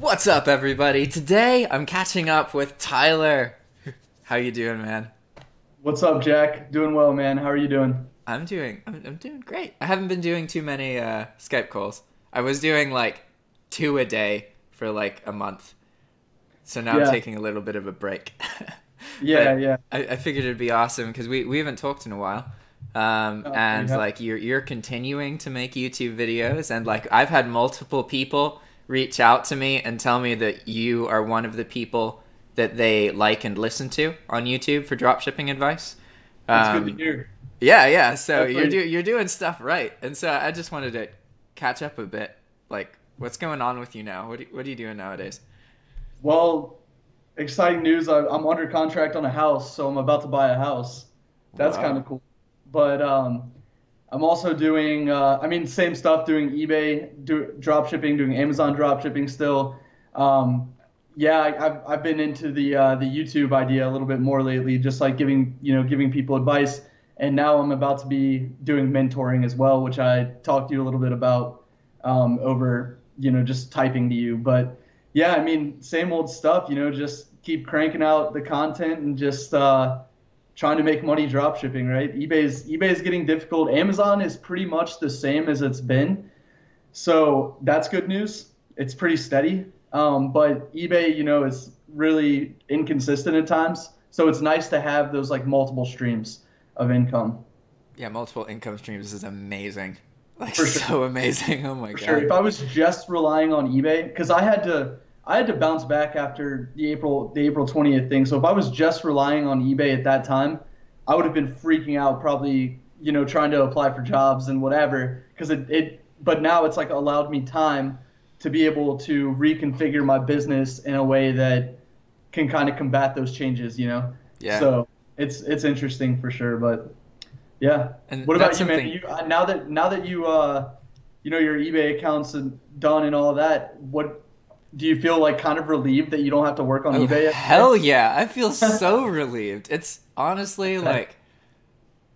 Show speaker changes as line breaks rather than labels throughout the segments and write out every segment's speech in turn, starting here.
What's up, everybody? Today I'm catching up with Tyler. How you doing, man?
What's up, Jack? Doing well, man. How are you doing?
I'm doing great. I haven't been doing too many Skype calls. I was doing like 2 a day for like a month. So now I'm
Yeah,
taking a little bit of a break.
yeah,
But
yeah.
I figured it'd be awesome because we haven't talked in a while.
We
And
have.
like you're continuing to make YouTube videos, and like I've had multiple people reach out to me and tell me that you are one of the people that they like and listen to on YouTube for dropshipping advice.
That's good to
Um,
hear.
yeah. So
Definitely.
you're doing stuff right, and so I just wanted to catch up a bit. Like, what's going on with you now? What are you doing nowadays?
Well, exciting news. I'm under contract on a house, so I'm about to buy a house. That's kind
Wow.
of cool. But I'm also doing, same stuff, doing eBay, drop shipping, doing Amazon drop shipping still. Um, yeah, I've been into the YouTube idea a little bit more lately, just like giving people advice. And now I'm about to be doing mentoring as well, which I talked to you a little bit about over, just typing to you. But yeah, I mean, same old stuff, just keep cranking out the content and just trying to make money drop shipping, right? eBay's getting difficult. Amazon is pretty much the same as it's been. So that's good news. It's pretty steady. But eBay, is really inconsistent at times. So it's nice to have those like multiple streams of income.
Yeah, multiple income streams is amazing. Like,
For sure.
so amazing. Oh my
For sure.
God.
If I was just relying on eBay, because I had to bounce back after the April 20th thing. So if I was just relying on eBay at that time, I would have been freaking out, probably, trying to apply for jobs and whatever. Because but now it's like allowed me time to be able to reconfigure my business in a way that can kind of combat those changes.
Yeah.
So it's interesting for sure. But yeah.
And
What
that's
about you, man?
something.
Now that your eBay account's done and all that, what do you feel like kind of relieved that you don't have to work on
Oh,
eBay anymore?
hell yeah. I feel so relieved. It's honestly
Okay.
like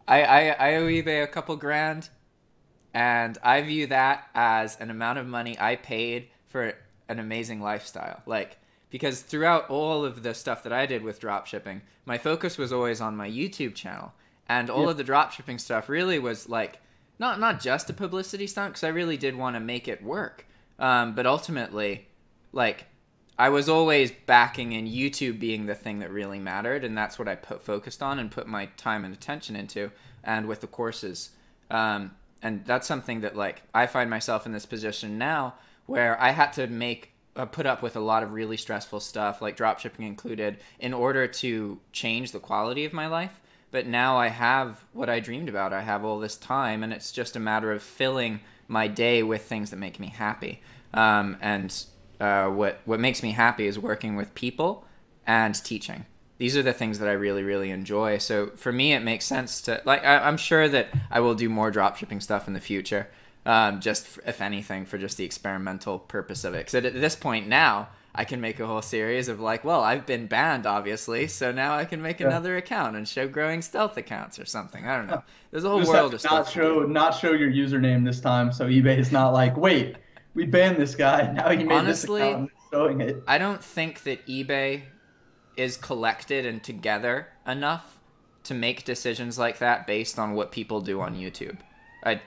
I owe eBay a couple grand, and I view that as an amount of money I paid for an amazing lifestyle. Like, because throughout all of the stuff that I did with dropshipping, my focus was always on my YouTube channel. And all
Yeah.
of the dropshipping stuff really was like not just a publicity stunt, because I really did want to make it work. But ultimately, like, I was always backing in YouTube being the thing that really mattered, and that's what I focused on and put my time and attention into, and with the courses. And that's something that, like, I find myself in this position now where I had to put up with a lot of really stressful stuff, like dropshipping included, in order to change the quality of my life. But now I have what I dreamed about. I have all this time, and it's just a matter of filling my day with things that make me happy. And what makes me happy is working with people and teaching. These are the things that I really, really enjoy. So for me, it makes sense to, like, I'm sure that I will do more dropshipping stuff in the future, if anything, for just the experimental purpose of it. Because at this point now, I can make a whole series of like, well, I've been banned, obviously, so now I can make
Yeah.
another account and show growing stealth accounts or something. I don't know. There's a whole
Just have
world
to
of
not
stuff to do.
show your username this time, so eBay is not like, wait, we banned this guy. Now he made this account
Honestly,
and it's showing it.
I don't think that eBay is collected and together enough to make decisions like that based on what people do on YouTube. I,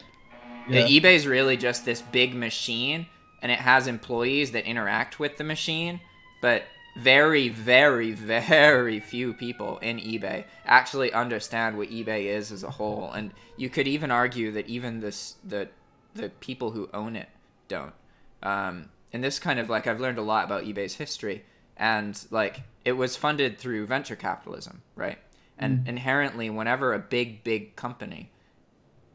Yeah.
eBay is really just this big machine, and it has employees that interact with the machine, but very, very, very few people in eBay actually understand what eBay is as a whole. And you could even argue that even the people who own it don't. And this kind of, like, I've learned a lot about eBay's history, and like it was funded through venture capitalism, right? And
Mm.
inherently, whenever a big company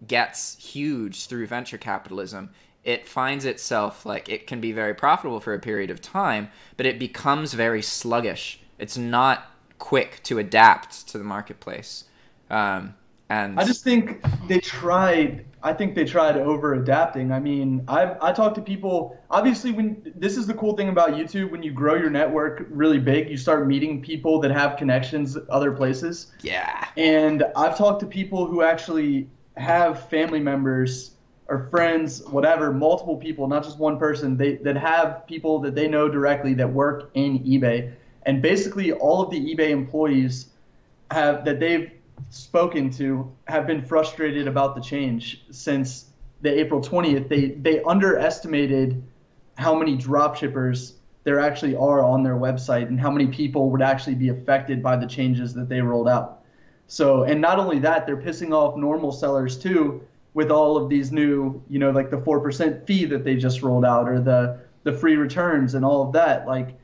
gets huge through venture capitalism, it finds itself, like, it can be very profitable for a period of time, but it becomes very sluggish. It's not quick to adapt to the marketplace. And
I just think they tried. I think they tried over adapting. I mean, I talk to people. Obviously, when this is the cool thing about YouTube, when you grow your network really big, you start meeting people that have connections other places.
yeah,
And I've talked to people who actually have family members or friends, whatever, multiple people, not just one person, that have people that they know directly that work in eBay. And basically all of the eBay employees that they've spoken to have been frustrated about the change since the April 20th. They underestimated how many dropshippers there actually are on their website and how many people would actually be affected by the changes that they rolled out. So, and not only that, they're pissing off normal sellers too with all of these new, like the 4% fee that they just rolled out, or the free returns and all of that. Like,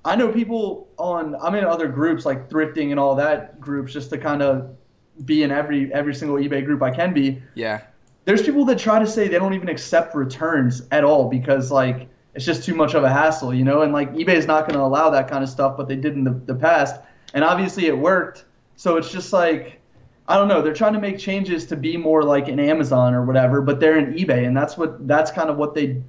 I know people I'm in other groups like thrifting and all that groups, just to kind of be in every single eBay group I can be.
Yeah.
There's people that try to say they don't even accept returns at all because like it's just too much of a hassle, and like eBay is not going to allow that kind of stuff, but they did in the past. And obviously it worked. So it's just like, I don't know, they're trying to make changes to be more like an Amazon or whatever, but they're in eBay, and that's kind of what they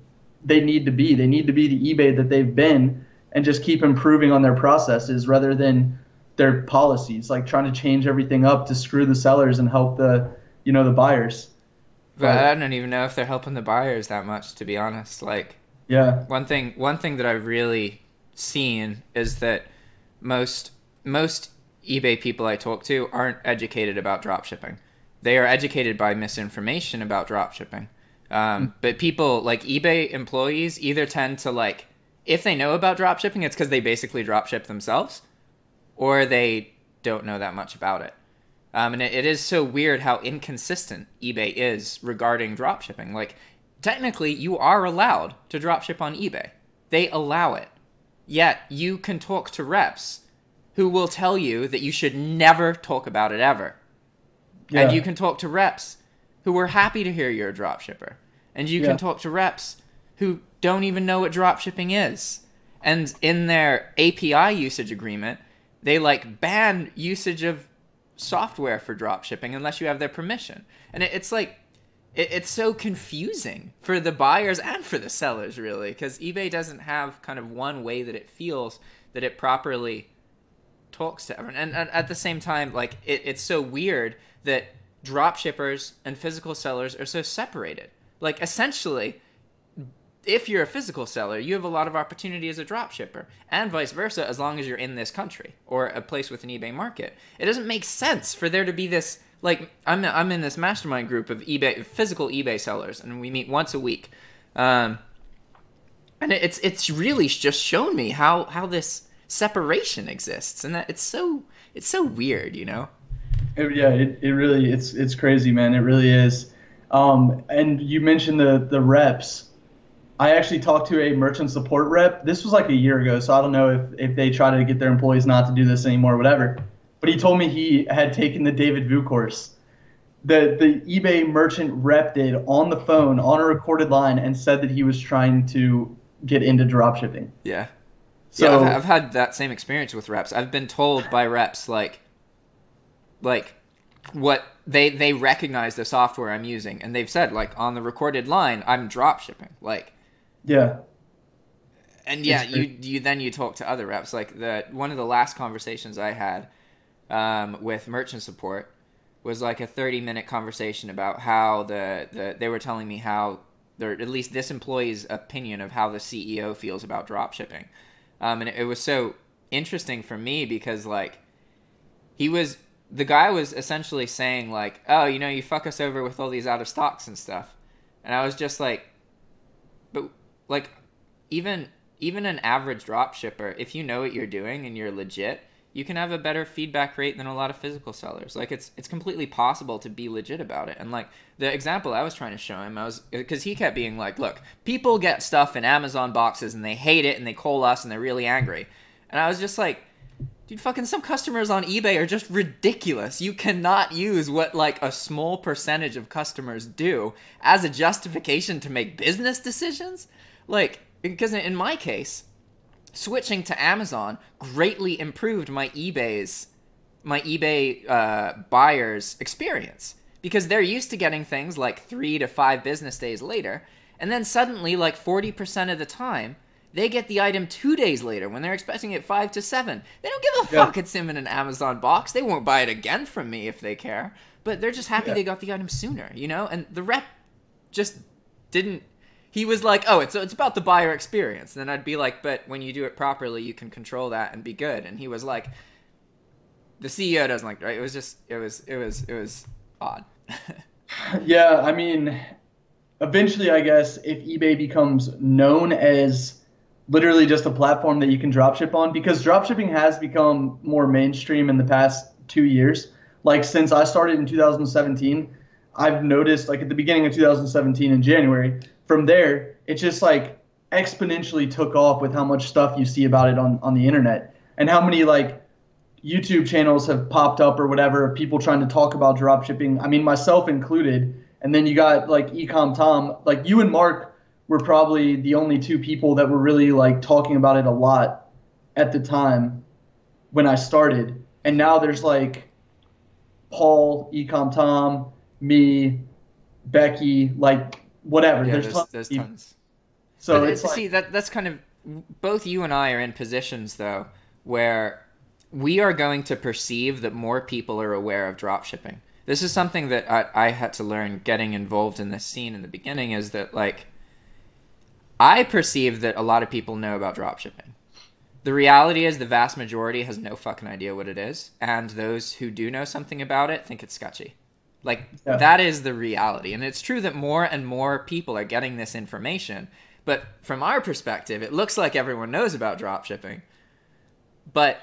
need to be. They need to be the eBay that they've been and just keep improving on their processes rather than their policies, like trying to change everything up to screw the sellers and help the buyers.
But I don't even know if they're helping the buyers that much, to be honest. Like,
yeah.
One thing that I've really seen is that most eBay people I talk to aren't educated about dropshipping. They are educated by misinformation about dropshipping. But people like eBay employees either tend to like, if they know about dropshipping, it's because they basically dropship themselves, or they don't know that much about it. And it is so weird how inconsistent eBay is regarding dropshipping. Like, technically, you are allowed to dropship on eBay. They allow it. Yet, you can talk to reps who will tell you that you should never talk about it ever. Yeah. And you can talk to reps who are happy to hear you're a dropshipper. And you can talk to reps who don't even know what dropshipping is. And in their API usage agreement, they like ban usage of software for dropshipping unless you have their permission. And it's like, it's so confusing for the buyers and for the sellers, really, because eBay doesn't have kind of one way that it feels that it properly talks to everyone. And at the same time, like, it's so weird that dropshippers and physical sellers are so separated. Like, essentially, if you're a physical seller, you have a lot of opportunity as a dropshipper, and vice versa, as long as you're in this country or a place with an eBay market. It doesn't make sense for there to be this, like, I'm in this mastermind group of physical eBay sellers, and we meet once a week. And it's really just shown me how this separation exists, and that it's so weird,
Yeah, it really, it's crazy, man. It really is. And you mentioned the reps. I actually talked to a merchant support rep. This was like a year ago, so I don't know if they try to get their employees not to do this anymore or whatever. But he told me he had taken the David Vu course. The eBay merchant rep did on the phone, on a recorded line, and said that he was trying to get into dropshipping.
Yeah. So yeah, I've had that same experience with reps. I've been told by reps like what they recognize the software I'm using, and they've said, like, on the recorded line, I'm dropshipping. Like,
yeah.
And yeah, you talk to other reps. Like, one of the last conversations I had with merchant support was like a 30-minute conversation about how they were telling me how at least this employee's opinion of how the CEO feels about dropshipping. And it was so interesting for me because, like, the guy was essentially saying, like, oh, you fuck us over with all these out of stocks and stuff. And I was just like, but, like, even an average drop shipper, if you know what you're doing and you're legit, you can have a better feedback rate than a lot of physical sellers. Like, it's completely possible to be legit about it. And, like, the example I was trying to show him, because he kept being like, look, people get stuff in Amazon boxes and they hate it and they call us and they're really angry. And I was just like, dude, fucking some customers on eBay are just ridiculous. You cannot use what, like, a small percentage of customers do as a justification to make business decisions. Like, because in my case, switching to Amazon greatly improved my eBay buyers' experience, because they're used to getting things like 3 to 5 business days later, and then suddenly, like, 40% of the time, they get the item 2 days later when they're expecting it 5 to 7. They don't give a fuck it's in an Amazon box. They won't buy it again from me if they care, but they're just happy they got the item sooner, And the rep just didn't. He was like, oh, it's about the buyer experience. And then I'd be like, but when you do it properly, you can control that and be good. And he was like, the CEO doesn't like, right? It was just, it was odd.
Yeah, I mean, eventually, I guess, if eBay becomes known as literally just a platform that you can dropship on, because dropshipping has become more mainstream in the past 2 years. Like, since I started in 2017, I've noticed, like, at the beginning of 2017 in January, from there, it just, like, exponentially took off with how much stuff you see about it on the internet, and how many, like, YouTube channels have popped up or whatever of people trying to talk about dropshipping. I mean, myself included. And then you got, like, Ecom Tom. Like, you and Mark were probably the only two people that were really, like, talking about it a lot at the time when I started. And now there's, like, Paul, Ecom Tom, me, Becky, like, whatever.
Yeah,
there's
tons.
So
but
it's like,
see, that's kind of, both you and I are in positions, though, where we are going to perceive that more people are aware of dropshipping. This is something that I had to learn getting involved in this scene in the beginning, is that, like, I perceive that a lot of people know about dropshipping. The reality is the vast majority has no fucking idea what it is, and those who do know something about it think it's sketchy. Like,
yeah.
That is the reality. And it's true that more and more people are getting this information, but from our perspective, it looks like everyone knows about dropshipping. But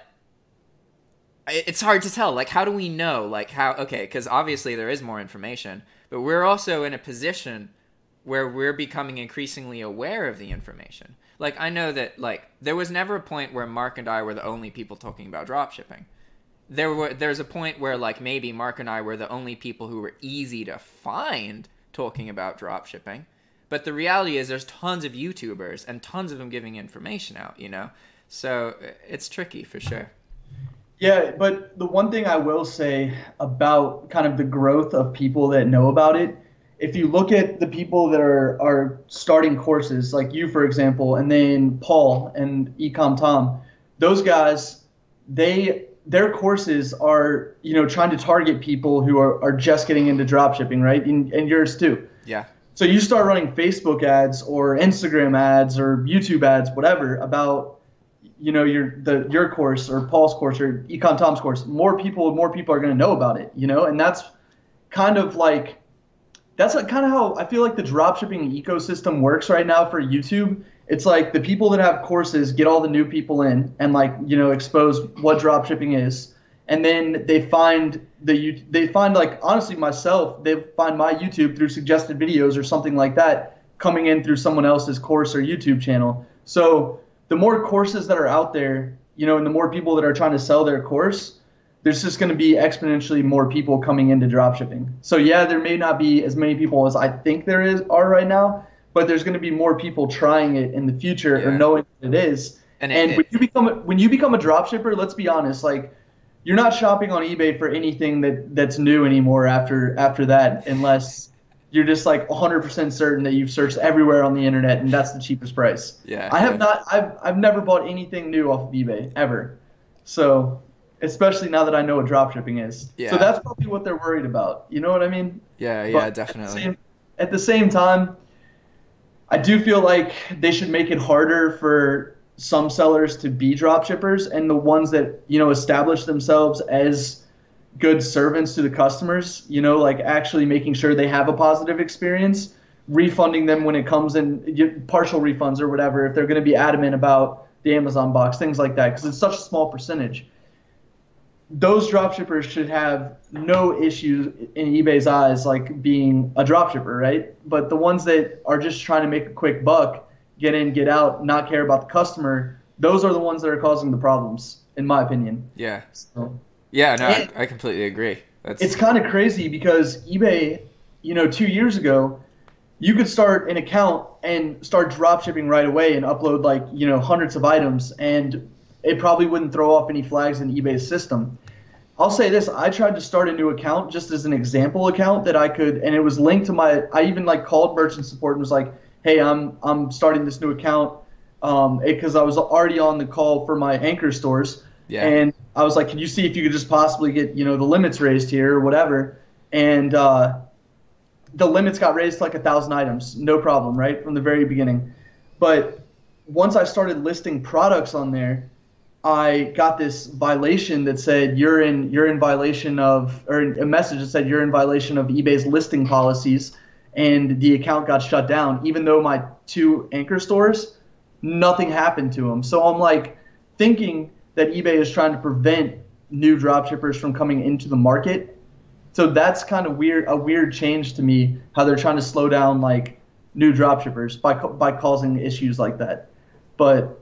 it's hard to tell. Like, how do we know? Like, how? Okay, because obviously there is more information, but we're also in a position where we're becoming increasingly aware of the information. Like, I know that, like, there was never a point where Mark and I were the only people talking about dropshipping. There's a point where, like, maybe Mark and I were the only people who were easy to find talking about dropshipping. But the reality is there's tons of YouTubers and tons of them giving information out, you know? So it's tricky for sure.
Yeah, but the one thing I will say about kind of the growth of people that know about it, if you look at the people that are starting courses, like you, for example, and then Paul and Ecom Tom, those guys, their courses are, you know, trying to target people who are just getting into dropshipping, right? And yours too.
Yeah.
So you start running Facebook ads or Instagram ads or YouTube ads, whatever, about, you know, your course or Paul's course or Econ Tom's course, more people are going to know about it, you know? And that's kind of how I feel like the dropshipping ecosystem works right now for YouTube. It's like the people that have courses get all the new people in and, like, you know, expose what dropshipping is. And then they find like, honestly, myself, they find my YouTube through suggested videos or something like that coming in through someone else's course or YouTube channel. So the more courses that are out there, you know, and the more people that are trying to sell their course, there's just going to be exponentially more people coming into dropshipping. So yeah, there may not be as many people as I think are right now, but there's going to be more people trying it in the future or knowing what it is. And when you become a dropshipper, let's be honest, like, you're not shopping on eBay for anything that's new anymore after that, unless you're just like 100% certain that you've searched everywhere on the internet and that's the cheapest price.
Yeah.
I've never bought anything new off of eBay ever. So, especially now that I know what dropshipping is.
Yeah.
So that's probably what they're worried about. You know what I mean?
Yeah,
But
definitely.
At the same time, I do feel like they should make it harder for some sellers to be dropshippers, and the ones that, you know, establish themselves as good servants to the customers, you know, like actually making sure they have a positive experience, refunding them when it comes in, partial refunds or whatever, if they're going to be adamant about the Amazon box, things like that, because it's such a small percentage. Those dropshippers should have no issues in eBay's eyes, like being a dropshipper, right? But the ones that are just trying to make a quick buck, get in, get out, not care about the customer, those are the ones that are causing the problems, in my opinion.
Yeah.
So,
yeah, no, I completely agree.
It's kind of crazy because eBay, you know, 2 years ago, you could start an account and start dropshipping right away and upload, like, you know, hundreds of items, and it probably wouldn't throw off any flags in eBay's system. I'll say this, I tried to start a new account just as an example account that I could, and it was linked to I even, like, called merchant support and was like, hey, I'm starting this new account, because I was already on the call for my anchor stores. Yeah. And I was like, can you see if you could just possibly get, you know, the limits raised here or whatever? And the limits got raised to like 1,000 items, no problem, right, from the very beginning. But once I started listing products on there, I got this violation that said you're in violation of, or a message that said you're in violation of eBay's listing policies, and the account got shut down. Even though my 2 anchor stores, nothing happened to them. So I'm like thinking that eBay is trying to prevent new dropshippers from coming into the market. So that's kind of a weird change to me, how they're trying to slow down like new dropshippers by causing issues like that. But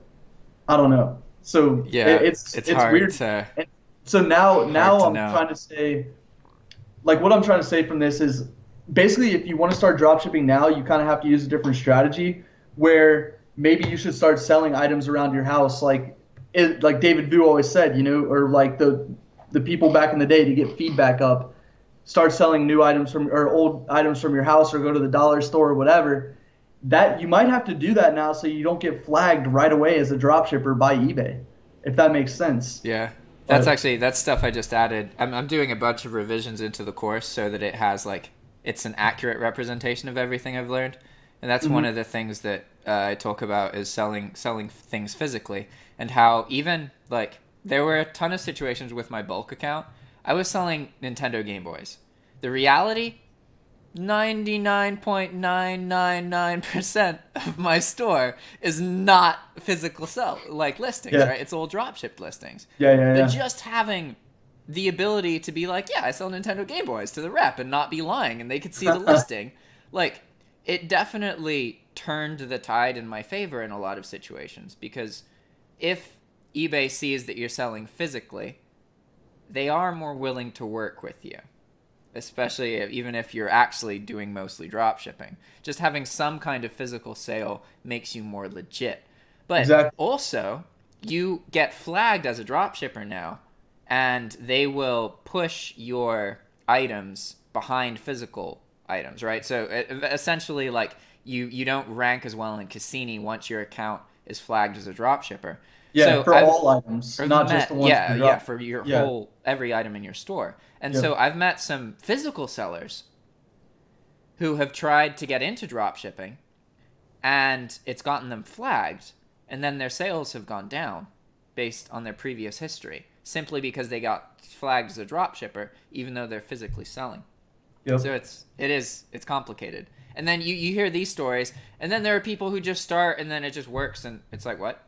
I don't know. So
yeah,
it's
hard
weird.
to,
and so now I'm
know.
trying to say, like, what I'm trying to say from this is basically if you want to start dropshipping now, you kind of have to use a different strategy where maybe you should start selling items around your house, like David Vu always said, you know, or like the people back in the day, to get feedback up, start selling new items or old items from your house, or go to the dollar store or whatever. That you might have to do that now so you don't get flagged right away as a dropshipper by eBay, if that makes sense.
Yeah, that's stuff I just added. I'm doing a bunch of revisions into the course so that it has like, it's an accurate representation of everything I've learned. And that's one of the things that I talk about is selling things physically, and how even like there were a ton of situations with my bulk account. I was selling Nintendo Game Boys. The reality, 99.999% of my store is not physical listings, right? It's all dropshipped listings. But just having the ability to be like, yeah, I sell Nintendo Game Boys to the rep and not be lying, and they could see the listing, like, it definitely turned the tide in my favor in a lot of situations, because if eBay sees that you're selling physically, they are more willing to work with you, especially even if you're actually doing mostly drop shipping. Just having some kind of physical sale makes you more legit. But also, you get flagged as a drop shipper now, and they will push your items behind physical items, right? So essentially, like, you don't rank as well in Cassini once your account is flagged as a drop shipper.
Yeah, so for all items, not just the ones.
Yeah, for your whole, every item in your store. And so I've met some physical sellers who have tried to get into drop shipping, and it's gotten them flagged, and then their sales have gone down based on their previous history, simply because they got flagged as a drop shipper, even though they're physically selling. So it's complicated. And then you hear these stories, and then there are people who just start, and then it just works, and it's like, what?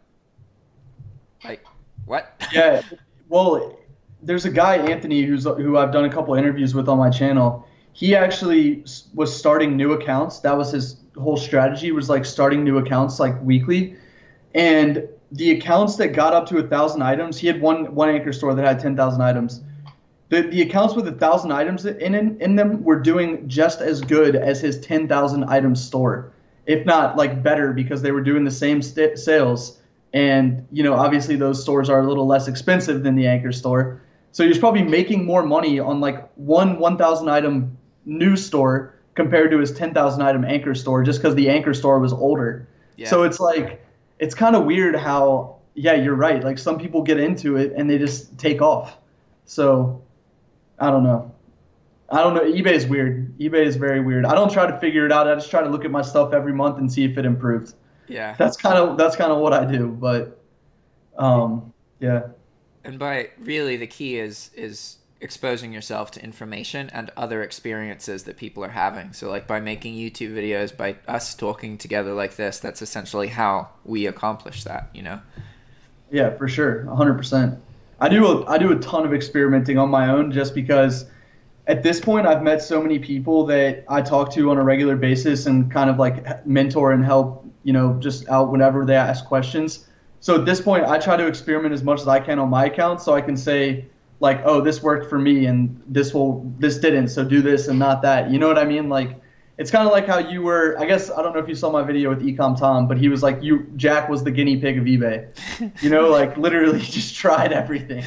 Like, what?
Yeah, well, there's a guy, Anthony, who I've done a couple interviews with on my channel. He actually was starting new accounts. That was his whole strategy, was like starting new accounts like weekly. And the accounts that got up to 1,000 items, he had one anchor store that had 10,000 items. The accounts with 1,000 items in them were doing just as good as his 10,000 item store, if not like better, because they were doing the same sales. And, you know, obviously those stores are a little less expensive than the anchor store. So he was probably making more money on like 1,000 item new store compared to his 10,000 item anchor store, just because the anchor store was older. So it's like, it's kind of weird how, yeah, you're right. Like, some people get into it and they just take off. So I don't know. eBay is weird. eBay is very weird. I don't try to figure it out. I just try to look at my stuff every month and see if it improved.
Yeah.
That's kind of what I do. But yeah.
And by really, the key is exposing yourself to information and other experiences that people are having. So like by making YouTube videos, by us talking together like this, that's essentially how we accomplish that, you know?
Yeah, for sure. 100%. I do a ton of experimenting on my own, just because at this point I've met so many people that I talk to on a regular basis and kind of like mentor and help, you know, just out whenever they ask questions. So at this point I try to experiment as much as I can on my account, so I can say like, oh, this worked for me and this didn't, so do this and not that. You know what I mean? Like, it's kind of like how you were, I guess, I don't know if you saw my video with Ecom Tom, but he was like, Jack was the guinea pig of eBay. You know, like literally just tried everything.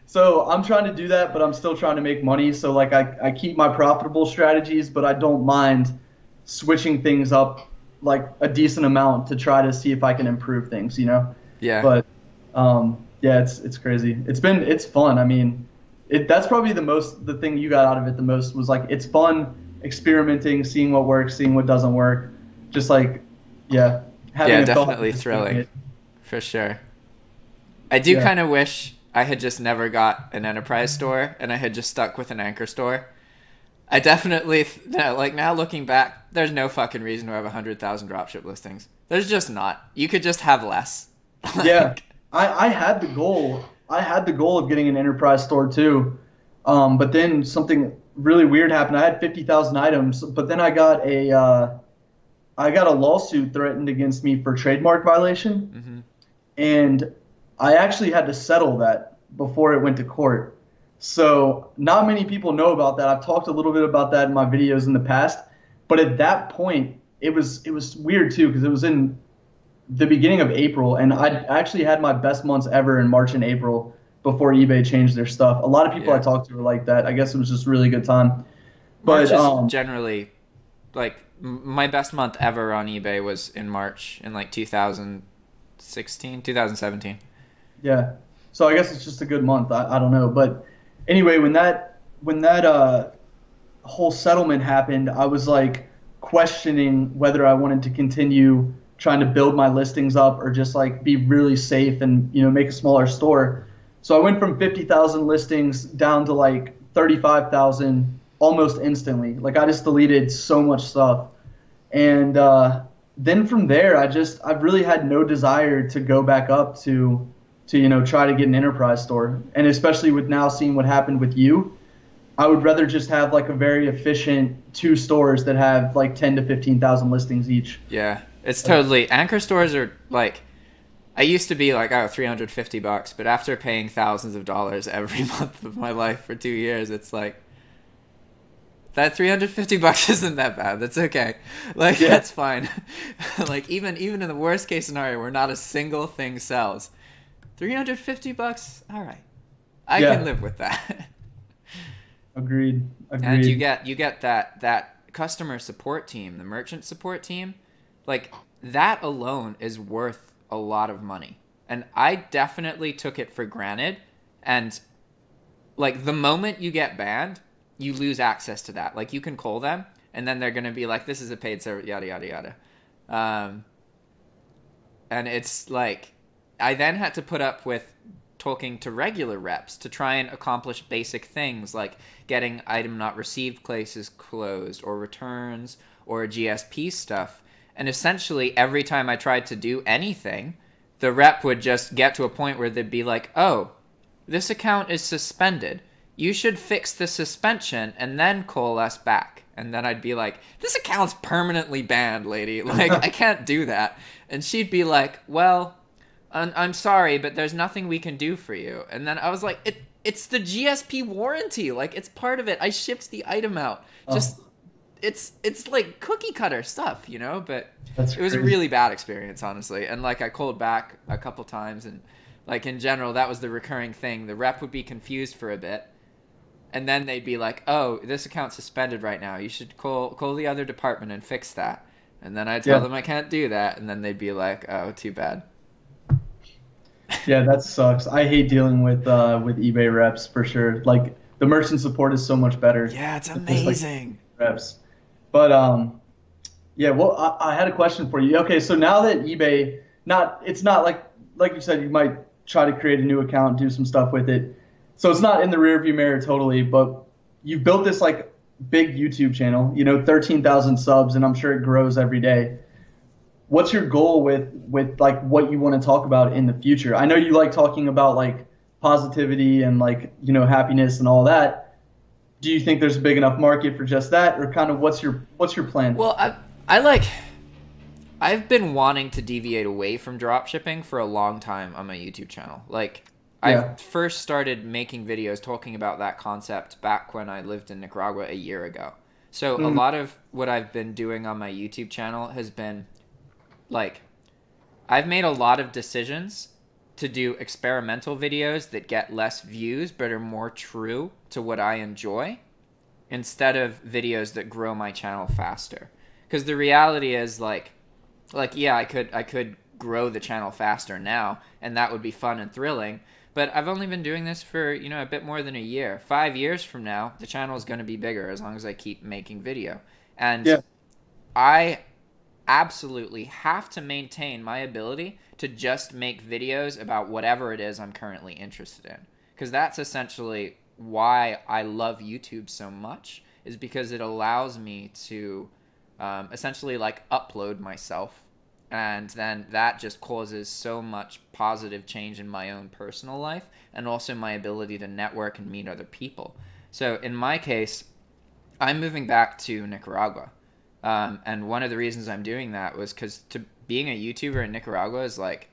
So I'm trying to do that, but I'm still trying to make money. So like I keep my profitable strategies, but I don't mind switching things up like a decent amount to try to see if I can improve things, you know?
Yeah.
But yeah, it's crazy. It's fun. I mean, that's probably the thing you got out of it the most was like, it's fun experimenting, seeing what works, seeing what doesn't work. Just like, yeah.
Yeah, definitely thrilling. For sure. I do kind of wish I had just never got an enterprise store and I had just stuck with an anchor store. I definitely, like now looking back, there's no fucking reason to have 100,000 dropship listings. There's just not. You could just have less.
Yeah, I had the goal. I had the goal of getting an enterprise store too, but then something really weird happened. I had 50,000 items, but then I got a lawsuit threatened against me for trademark violation, and I actually had to settle that before it went to court. So not many people know about that. I've talked a little bit about that in my videos in the past, but at that point, it was weird too because it was in the beginning of April, and I actually had my best months ever in March and April before eBay changed their stuff. A lot of people I talked to were like that. I guess it was just a really good time. But
March is generally, like, my best month ever on eBay was in March in like 2016, 2017.
Yeah. So I guess it's just a good month. I don't know. But anyway, when that whole settlement happened, I was like questioning whether I wanted to continue trying to build my listings up or just like be really safe and, you know, make a smaller store. So I went from 50,000 listings down to like 35,000 almost instantly. Like I just deleted so much stuff. And then from there, I've really had no desire to go back up to, you know, try to get an enterprise store. And especially with now seeing what happened with you, I would rather just have like a very efficient 2 stores that have like 10 to 15,000 listings each.
Yeah. It's totally, anchor stores are like, I used to be like, oh, $350, but after paying thousands of dollars every month of my life for 2 years, it's like, that $350 isn't that bad. That's okay. Like, that's fine. Like, even in the worst case scenario where not a single thing sells, $350, all right. I can live with that.
Agreed.
And you get that customer support team, the merchant support team, like that alone is worth a lot of money. And I definitely took it for granted. And like the moment you get banned, you lose access to that. Like you can call them and then they're going to be like, this is a paid service, yada, yada, yada. And it's like, I then had to put up with talking to regular reps to try and accomplish basic things like getting item not received cases closed or returns or GSP stuff. And essentially every time I tried to do anything, the rep would just get to a point where they'd be like, oh, this account is suspended. You should fix the suspension and then call us back. And then I'd be like, this account's permanently banned, lady. Like, I can't do that. And she'd be like, well, I'm sorry, but there's nothing we can do for you. And then I was like, it's the GSP warranty. Like, it's part of it. I shipped the item out. Just, it's like cookie cutter stuff, you know? But it was a really bad experience, honestly. And, like, I called back a couple times. And, like, in general, that was the recurring thing. The rep would be confused for a bit. And then they'd be like, oh, this account's suspended right now. You should call the other department and fix that. And then I'd tell them I can't do that. And then they'd be like, oh, too bad.
Yeah, that sucks. I hate dealing with eBay reps for sure. Like the merchant support is so much better.
Yeah, it's amazing.
Like, reps. But yeah, well, I had a question for you. Okay, so now that eBay, it's not like you said, you might try to create a new account, do some stuff with it. So it's not in the rearview mirror totally, but you've built this like big YouTube channel, you know, 13,000 subs, and I'm sure it grows every day. What's your goal with like what you want to talk about in the future? I know you like talking about like positivity and like, you know, happiness and all that. Do you think there's a big enough market for just that, or kind of what's your plan?
Well, I've been wanting to deviate away from dropshipping for a long time on my YouTube channel. Like I first started making videos talking about that concept back when I lived in Nicaragua a year ago. So a lot of what I've been doing on my YouTube channel has been like, I've made a lot of decisions to do experimental videos that get less views but are more true to what I enjoy instead of videos that grow my channel faster. Because the reality is like yeah, I could grow the channel faster now, and that would be fun and thrilling. But I've only been doing this for, you know, a bit more than a year. 5 years from now, the channel is going to be bigger as long as I keep making video. And I absolutely have to maintain my ability to just make videos about whatever it is I'm currently interested in. Because that's essentially why I love YouTube so much, is because it allows me to essentially like upload myself. And then that just causes so much positive change in my own personal life and also my ability to network and meet other people. So in my case, I'm moving back to Nicaragua. And one of the reasons I'm doing that was because being a YouTuber in Nicaragua is like,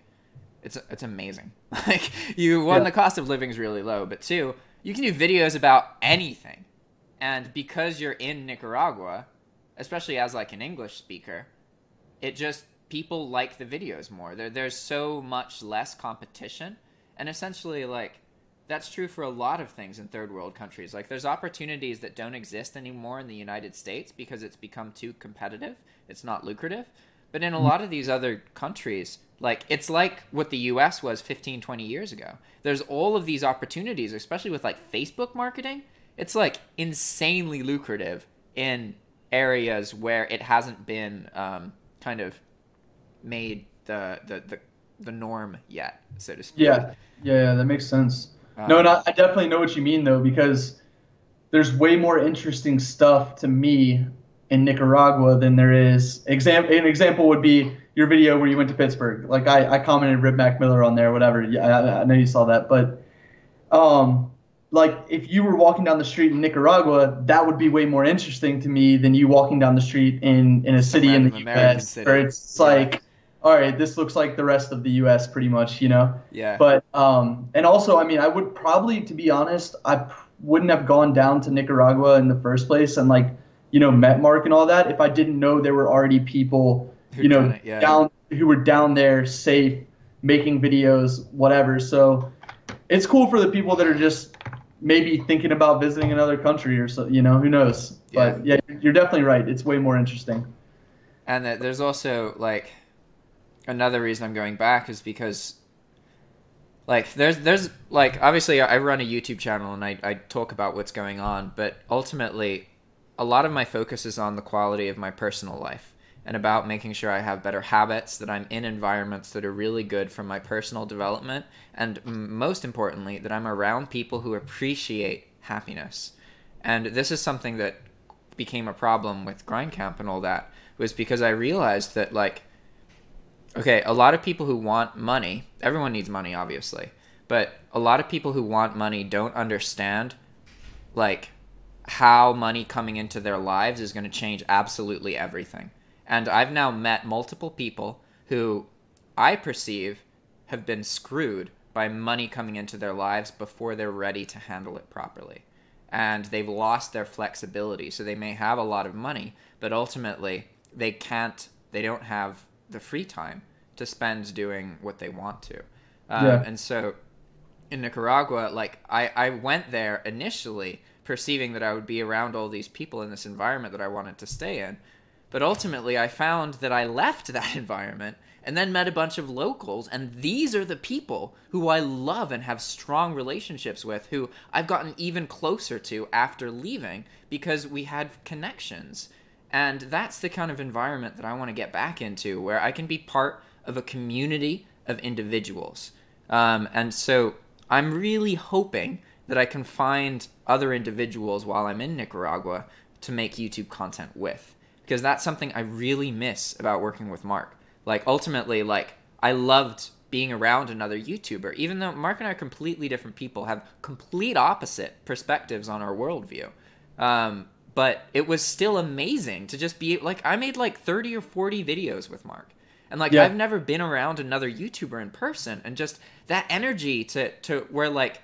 it's amazing. Like, one, the cost of living is really low, but two, you can do videos about anything. And because you're in Nicaragua, especially as like an English speaker, people like the videos more. There's so much less competition. And essentially, like, that's true for a lot of things in third world countries. Like, there's opportunities that don't exist anymore in the United States because it's become too competitive. It's not lucrative. But in a lot of these other countries, like, it's like what the US was 15, 20 years ago. There's all of these opportunities, especially with like Facebook marketing. It's like insanely lucrative in areas where it hasn't been kind of made the norm yet, so to speak.
Yeah, that makes sense. No, I definitely know what you mean though, because there's way more interesting stuff to me in Nicaragua than there is. An example would be your video where you went to Pittsburgh. Like I commented Rip Mac Miller on there, whatever. Yeah, I know you saw that, but like if you were walking down the street in Nicaragua, that would be way more interesting to me than you walking down the street in a city in the US, where it's like, all right, this looks like the rest of the US pretty much, you know?
Yeah.
But, and also, I mean, I would probably, to be honest, I wouldn't have gone down to Nicaragua in the first place and like, you know, met Mark and all that if I didn't know there were already people, you know, who were down there safe, making videos, whatever. So it's cool for the people that are just maybe thinking about visiting another country or so, you know, who knows?
Yeah.
But yeah, you're definitely right. It's way more interesting.
And there's also like another reason I'm going back is because like there's like obviously I run a YouTube channel and I talk about what's going on, but ultimately a lot of my focus is on the quality of my personal life and about making sure I have better habits, that I'm in environments that are really good for my personal development, and most importantly, that I'm around people who appreciate happiness. And this is something that became a problem with Grindcamp and all that, was because I realized that, like, okay, a lot of people who want money, everyone needs money, obviously, but a lot of people who want money don't understand, like, how money coming into their lives is going to change absolutely everything. And I've now met multiple people who I perceive have been screwed by money coming into their lives before they're ready to handle it properly. And they've lost their flexibility. So they may have a lot of money, but ultimately they don't have the free time to spend doing what they want to. And so in Nicaragua, like I went there initially perceiving that I would be around all these people in this environment that I wanted to stay in. But ultimately, I found that I left that environment and then met a bunch of locals, and these are the people who I love and have strong relationships with, who I've gotten even closer to after leaving because we had connections. And that's the kind of environment that I want to get back into, where I can be part of a community of individuals. And so I'm really hoping that I can find other individuals while I'm in Nicaragua to make YouTube content with. Because that's something I really miss about working with Mark. Like, ultimately, like, I loved being around another YouTuber, even though Mark and I are completely different people, have complete opposite perspectives on our worldview. But it was still amazing to just be, like, I made like 30 or 40 videos with Mark. And, like, I've never been around another YouTuber in person. And just that energy to where, like,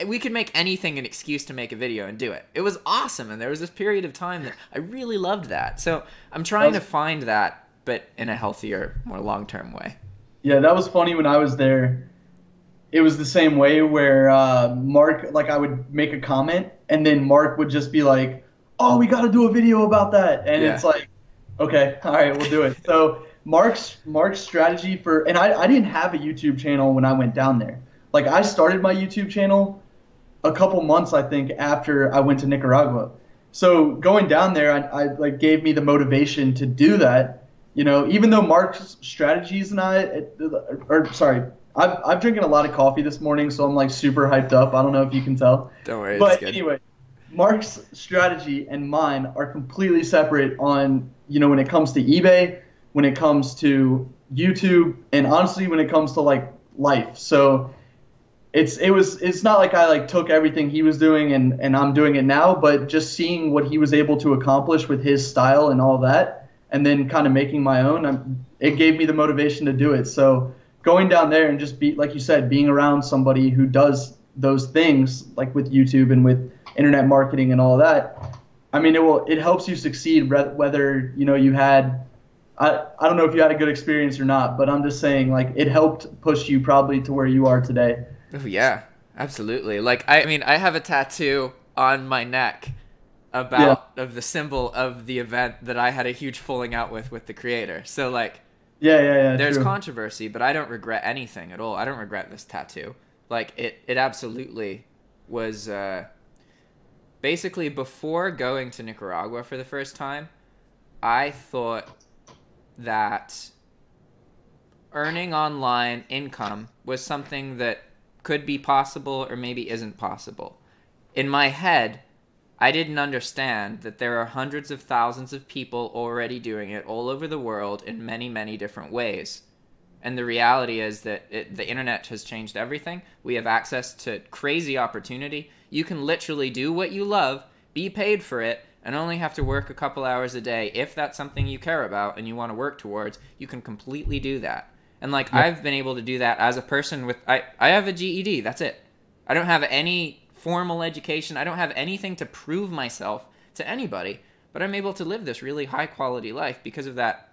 we could make anything an excuse to make a video and do it. It was awesome, and there was this period of time that I really loved that. So I'm trying to find that, but in a healthier, more long-term way. Yeah,
that was funny when I was there. It was the same way where Mark, like, I would make a comment, and then Mark would just be like, oh, we got to do a video about that. And it's like, okay, all right, we'll do it. So Mark's strategy for, and I didn't have a YouTube channel when I went down there. Like, I started my YouTube channel a couple months, I think, after I went to Nicaragua. So going down there, I like gave me the motivation to do that. You know, even though Mark's strategies and I've drinking a lot of coffee this morning, so I'm like super hyped up. I don't know if you can tell.
Don't worry.
But anyway, Mark's strategy and mine are completely separate on, you know, when it comes to eBay, when it comes to YouTube, and honestly, when it comes to like life. So it's not like I like took everything he was doing and I'm doing it now, but just seeing what he was able to accomplish with his style and all that, and then kind of making my own, it gave me the motivation to do it. So going down there and just like you said, being around somebody who does those things like with YouTube and with internet marketing and all that, I mean, it helps you succeed whether, you know, you had, I don't know if you had a good experience or not, but I'm just saying, like, it helped push you probably to where you are today.
Oh, yeah, absolutely. Like, I mean, I have a tattoo on my neck of the symbol of the event that I had a huge falling out with the creator. So, like, there's
true.
controversy, but I don't regret anything at all. I don't regret this tattoo. Like, it absolutely was, basically, before going to Nicaragua for the first time, I thought that earning online income was something that could be possible or maybe isn't possible. In my head, I didn't understand that there are hundreds of thousands of people already doing it all over the world in many, many different ways. And the reality is that the internet has changed everything. We have access to crazy opportunity. You can literally do what you love, be paid for it, and only have to work a couple hours a day. If that's something you care about and you want to work towards, you can completely do that. And like, yeah. I've been able to do that as a person with, I have a GED, that's it. I don't have any formal education. I don't have anything to prove myself to anybody, but I'm able to live this really high quality life because of that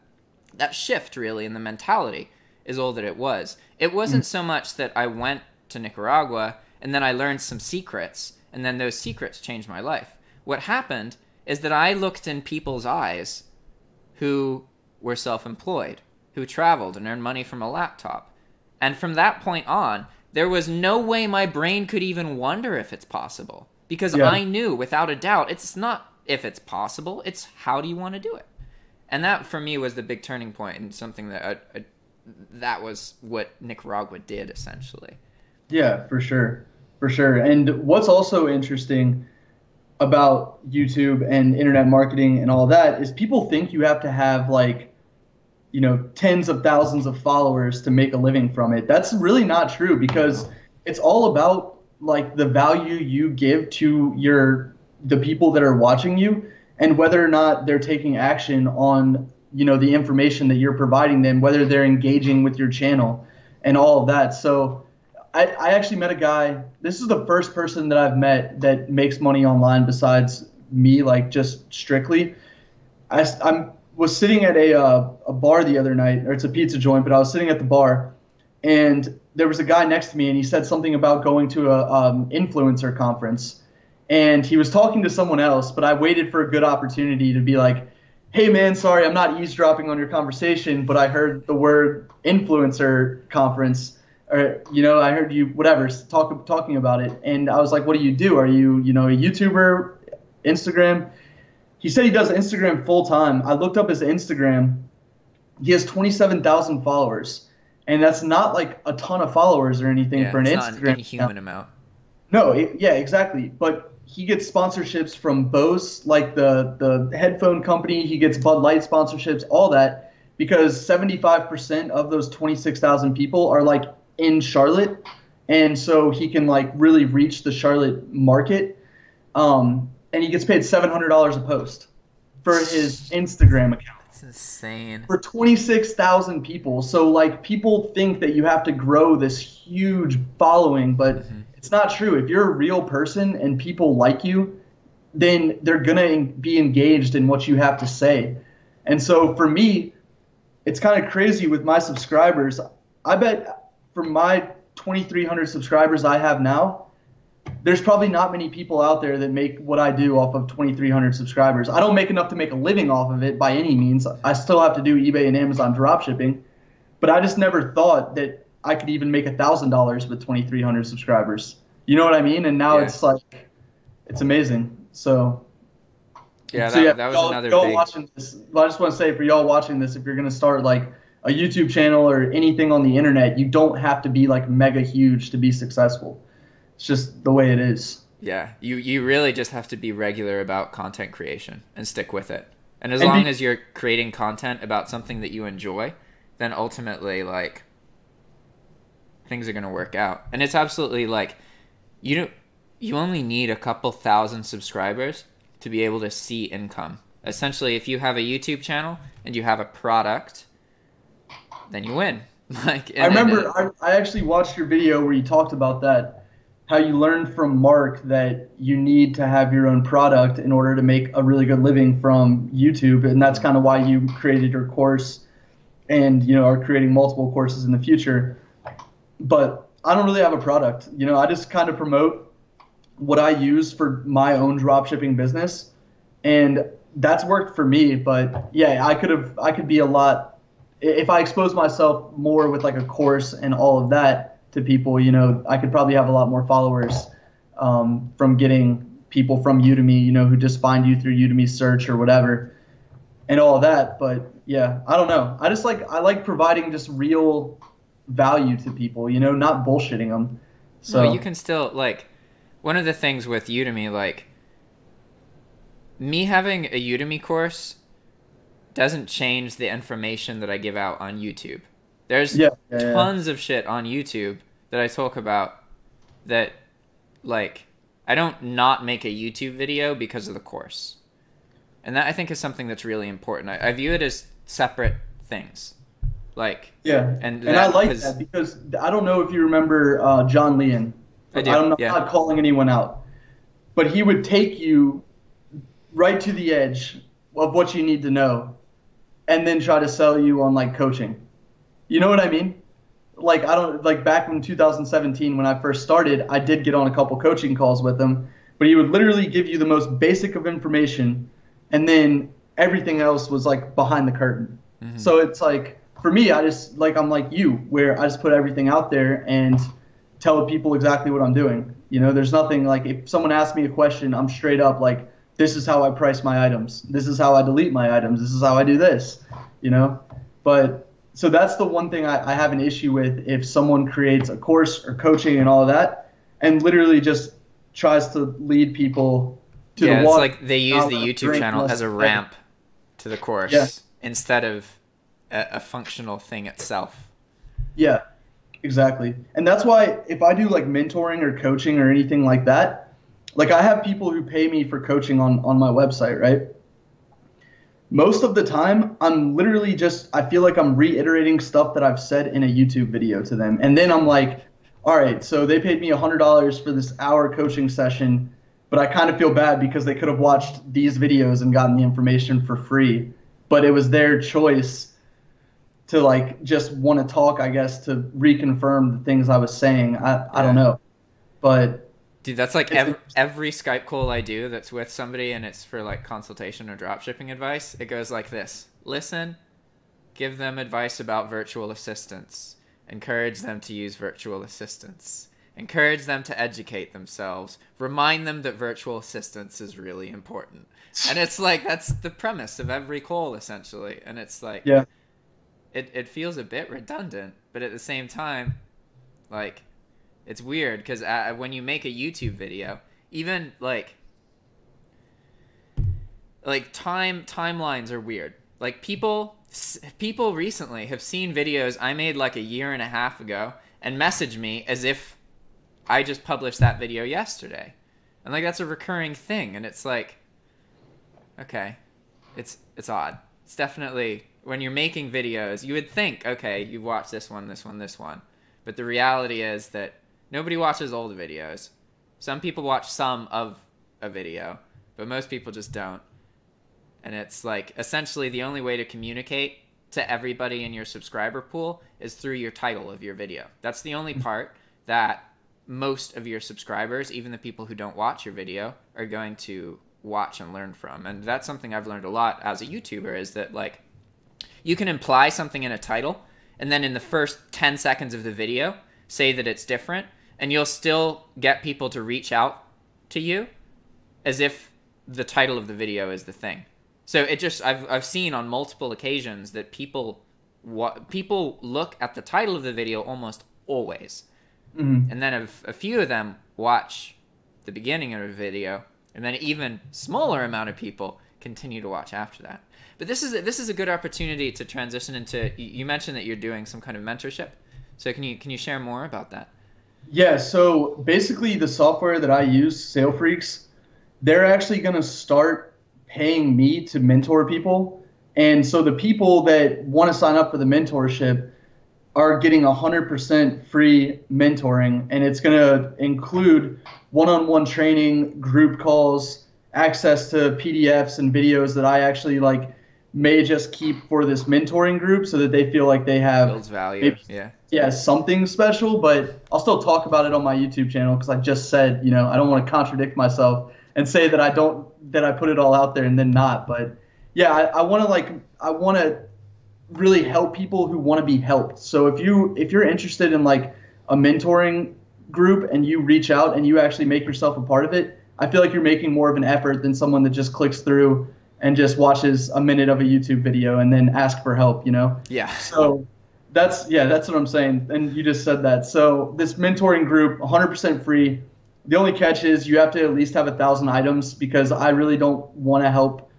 shift really in the mentality is all that it was. It wasn't so much that I went to Nicaragua and then I learned some secrets and then those secrets changed my life. What happened is that I looked in people's eyes who were self-employed, who traveled and earned money from a laptop. And from that point on, there was no way my brain could even wonder if it's possible. Because I knew without a doubt, it's not if it's possible, it's how do you want to do it? And that for me was the big turning point and something that that was what Nicaragua did essentially.
Yeah, for sure. For sure. And what's also interesting about YouTube and internet marketing and all that is people think you have to have like, you know, tens of thousands of followers to make a living from it. That's really not true because it's all about like the value you give to the people that are watching you and whether or not they're taking action on, you know, the information that you're providing them, whether they're engaging with your channel and all of that. So I actually met a guy, this is the first person that I've met that makes money online besides me, like just strictly. I was sitting at a bar the other night, or it's a pizza joint, but I was sitting at the bar and there was a guy next to me and he said something about going to a influencer conference and he was talking to someone else, but I waited for a good opportunity to be like, hey man, sorry, I'm not eavesdropping on your conversation, but I heard the word influencer conference. Or, you know, I heard you, whatever, talking about it. And I was like, what do you do? Are you, you know, a YouTuber, Instagram? He said he does Instagram full time. I looked up his Instagram. He has 27,000 followers. And that's not like a ton of followers or anything for an Instagram.
It's not an inhuman amount.
No, yeah, exactly. But he gets sponsorships from Bose, like the headphone company. He gets Bud Light sponsorships, all that, because 75% of those 26,000 people are like in Charlotte, and so he can like really reach the Charlotte market, and he gets paid $700 a post for his Instagram account.
That's insane.
For 26,000 people. So like people think that you have to grow this huge following, but it's not true. If you're a real person and people like you, then they're gonna be engaged in what you have to say. And so for me, it's kind of crazy with my subscribers. I bet for my 2,300 subscribers I have now, there's probably not many people out there that make what I do off of 2,300 subscribers. I don't make enough to make a living off of it by any means. I still have to do eBay and Amazon dropshipping, but I just never thought that I could even make $1,000 with 2,300 subscribers. You know what I mean? And now it's like, it's amazing. So
yeah,
so
that was another big...
watching this, I just want to say for y'all watching this, if you're going to start like a YouTube channel or anything on the internet, you don't have to be like mega huge to be successful. It's just the way it is.
Yeah, you really just have to be regular about content creation and stick with it. And as long as you're creating content about something that you enjoy, then ultimately, like, things are going to work out. And it's absolutely like, you only need a couple thousand subscribers to be able to see income. Essentially, if you have a YouTube channel and you have a product, then you win. Like,
I remember I actually watched your video where you talked about that, how you learned from Mark that you need to have your own product in order to make a really good living from YouTube. And that's kind of why you created your course and, you know, are creating multiple courses in the future. But I don't really have a product. You know, I just kind of promote what I use for my own dropshipping business. And that's worked for me. But yeah, I could be a lot, if I expose myself more with like a course and all of that to people, you know, I could probably have a lot more followers from getting people from Udemy, you know, who just find you through Udemy search or whatever and all of that. But yeah, I don't know. I like providing just real value to people, you know, not bullshitting them. So
no, you can still, like, one of the things with Udemy, like, me having a Udemy course doesn't change the information that I give out on YouTube. There's tons of shit on YouTube that I talk about that, like, I don't not make a YouTube video because of the course. And that, I think, is something that's really important. I view it as separate things. Like,
yeah, and I like that because I don't know if you remember John Leon.
I do.
I'm not calling anyone out, but he would take you right to the edge of what you need to know and then try to sell you on like coaching. You know what I mean? Like, back in 2017 when I first started, I did get on a couple coaching calls with him, but he would literally give you the most basic of information and then everything else was like behind the curtain. Mm-hmm. So it's like, for me, I just, like, I'm like you, where I just put everything out there and tell people exactly what I'm doing. You know, there's nothing like, if someone asks me a question, I'm straight up like, this is how I price my items. This is how I delete my items. This is how I do this, you know? But so that's the one thing I have an issue with if someone creates a course or coaching and all of that and literally just tries to lead people to the water. Yeah,
it's like they use the YouTube channel as a ramp to the course instead of a functional thing itself.
Yeah, exactly. And that's why if I do like mentoring or coaching or anything like that, like I have people who pay me for coaching on my website, right? Most of the time, I'm literally just, I feel like I'm reiterating stuff that I've said in a YouTube video to them. And then I'm like, all right, so they paid me $100 for this hour coaching session, but I kind of feel bad because they could have watched these videos and gotten the information for free. But it was their choice to like just want to talk, I guess, to reconfirm the things I was saying. I don't know. But
dude, that's like every Skype call I do that's with somebody and it's for like consultation or dropshipping advice. It goes like this. Listen, give them advice about virtual assistants. Encourage them to use virtual assistants. Encourage them to educate themselves. Remind them that virtual assistants is really important. And it's like, that's the premise of every call essentially. And it's like,
yeah,
it feels a bit redundant, but at the same time, like, it's weird because when you make a YouTube video, even like timelines are weird. Like people recently have seen videos I made like a year and a half ago and message me as if I just published that video yesterday. And like that's a recurring thing, and it's like, okay, it's odd. It's definitely, when you're making videos, you would think, okay, you watch this one, this one, this one. But the reality is that nobody watches old videos. Some people watch some of a video, but most people just don't. And it's like, essentially the only way to communicate to everybody in your subscriber pool is through your title of your video. That's the only part that most of your subscribers, even the people who don't watch your video, are going to watch and learn from. And that's something I've learned a lot as a YouTuber, is that like you can imply something in a title and then in the first 10 seconds of the video say that it's different, and you'll still get people to reach out to you as if the title of the video is the thing. So it just, I've seen on multiple occasions that people look at the title of the video almost always.
Mm-hmm.
And then a few of them watch the beginning of a video, and then even smaller amount of people continue to watch after that. But this is a good opportunity to transition into, you mentioned that you're doing some kind of mentorship. So can you share more about that?
Yeah, so basically the software that I use, SaleFreaks, they're actually going to start paying me to mentor people. And so the people that want to sign up for the mentorship are getting 100% free mentoring, and it's going to include one-on-one training, group calls, access to PDFs and videos that I actually like may just keep for this mentoring group so that they feel like they have
builds value.
Yeah, something special. But I'll still talk about it on my YouTube channel, because I just said, you know, I don't want to contradict myself and say that I put it all out there and then not. But yeah, I want to really help people who want to be helped. So if you're interested in like a mentoring group and you reach out and you actually make yourself a part of it, I feel like you're making more of an effort than someone that just clicks through and just watches a minute of a YouTube video and then ask for help, you know?
Yeah.
So that's what I'm saying. And you just said that. So this mentoring group, 100% free. The only catch is you have to at least have 1,000 items, because I really don't want to help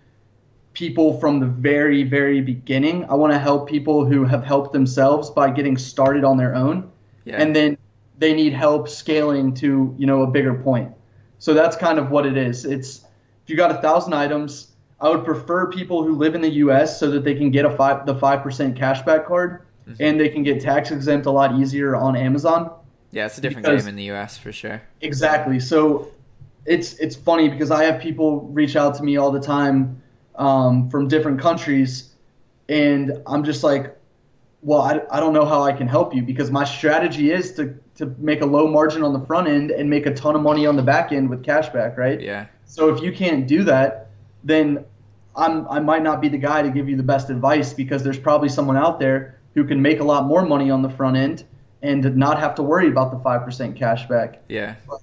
people from the very, very beginning. I want to help people who have helped themselves by getting started on their own. Yeah. And then they need help scaling to, you know, a bigger point. So that's kind of what it is. It's, if you got 1,000 items, I would prefer people who live in the US so that they can get the 5% cashback card, mm-hmm. and they can get tax exempt a lot easier on Amazon.
Yeah, it's a different game in the US for sure.
Exactly. So it's funny because I have people reach out to me all the time from different countries, and I'm just like, well, I don't know how I can help you, because my strategy is to make a low margin on the front end and make a ton of money on the back end with cashback, right?
Yeah.
So if you can't do that, then I might not be the guy to give you the best advice, because there's probably someone out there who can make a lot more money on the front end and not have to worry about the 5% cashback.
Yeah.
But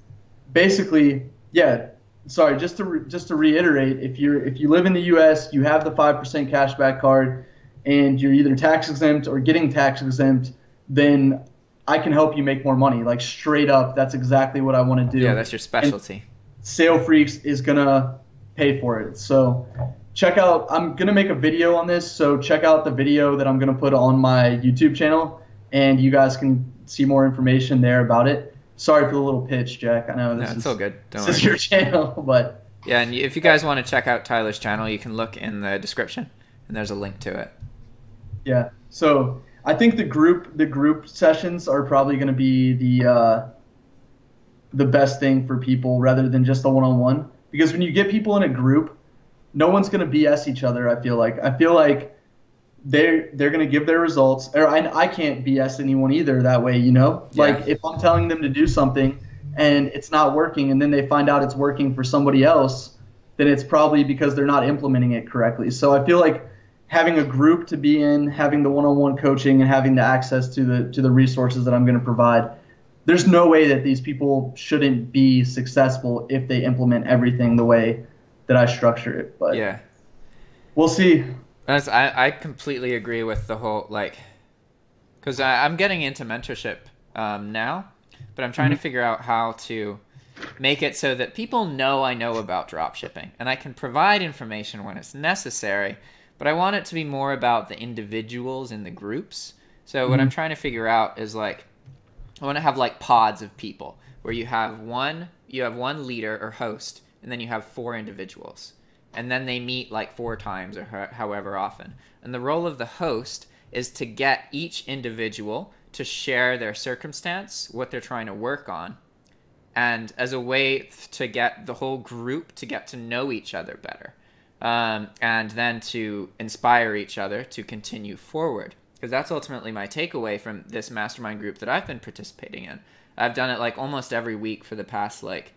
basically, yeah. Sorry, just to reiterate, if you live in the U.S., you have the 5% cashback card, and you're either tax exempt or getting tax exempt, then I can help you make more money. Like straight up, that's exactly what I want to do.
Yeah, that's your specialty.
And SaleFreaks is gonna pay for it. So check out. I'm gonna make a video on this, so check out the video that I'm gonna put on my YouTube channel, and you guys can see more information there about it. Sorry for the little pitch, Jack. I know
it's all good.
This is your channel, but
yeah. And if you guys want to check out Tyler's channel, you can look in the description, and there's a link to it.
Yeah. So I think the group sessions are probably going to be the best thing for people rather than just the one-on-one, because when you get people in a group, no one's going to BS each other. I feel like they're going to give their results, or I can't BS anyone either that way, you know? Yeah. Like if I'm telling them to do something and it's not working, and then they find out it's working for somebody else, then it's probably because they're not implementing it correctly. So I feel like having a group to be in, having the one-on-one coaching, and having the access to the resources that I'm going to provide, there's no way that these people shouldn't be successful if they implement everything the way that I structure it. But
yeah,
we'll see.
I completely agree with the whole, like, because I'm getting into mentorship now, but I'm trying to figure out how to make it so that people know I know about dropshipping, and I can provide information when it's necessary, but I want it to be more about the individuals in the groups. So what I'm trying to figure out is, like, I want to have like pods of people where you have one leader or host, and then you have 4 individuals. And then they meet like 4 times or however often. And the role of the host is to get each individual to share their circumstance, what they're trying to work on, and as a way to get the whole group to get to know each other better, and then to inspire each other to continue forward. because that's ultimately my takeaway from this mastermind group that I've been participating in. I've done it like almost every week for the past like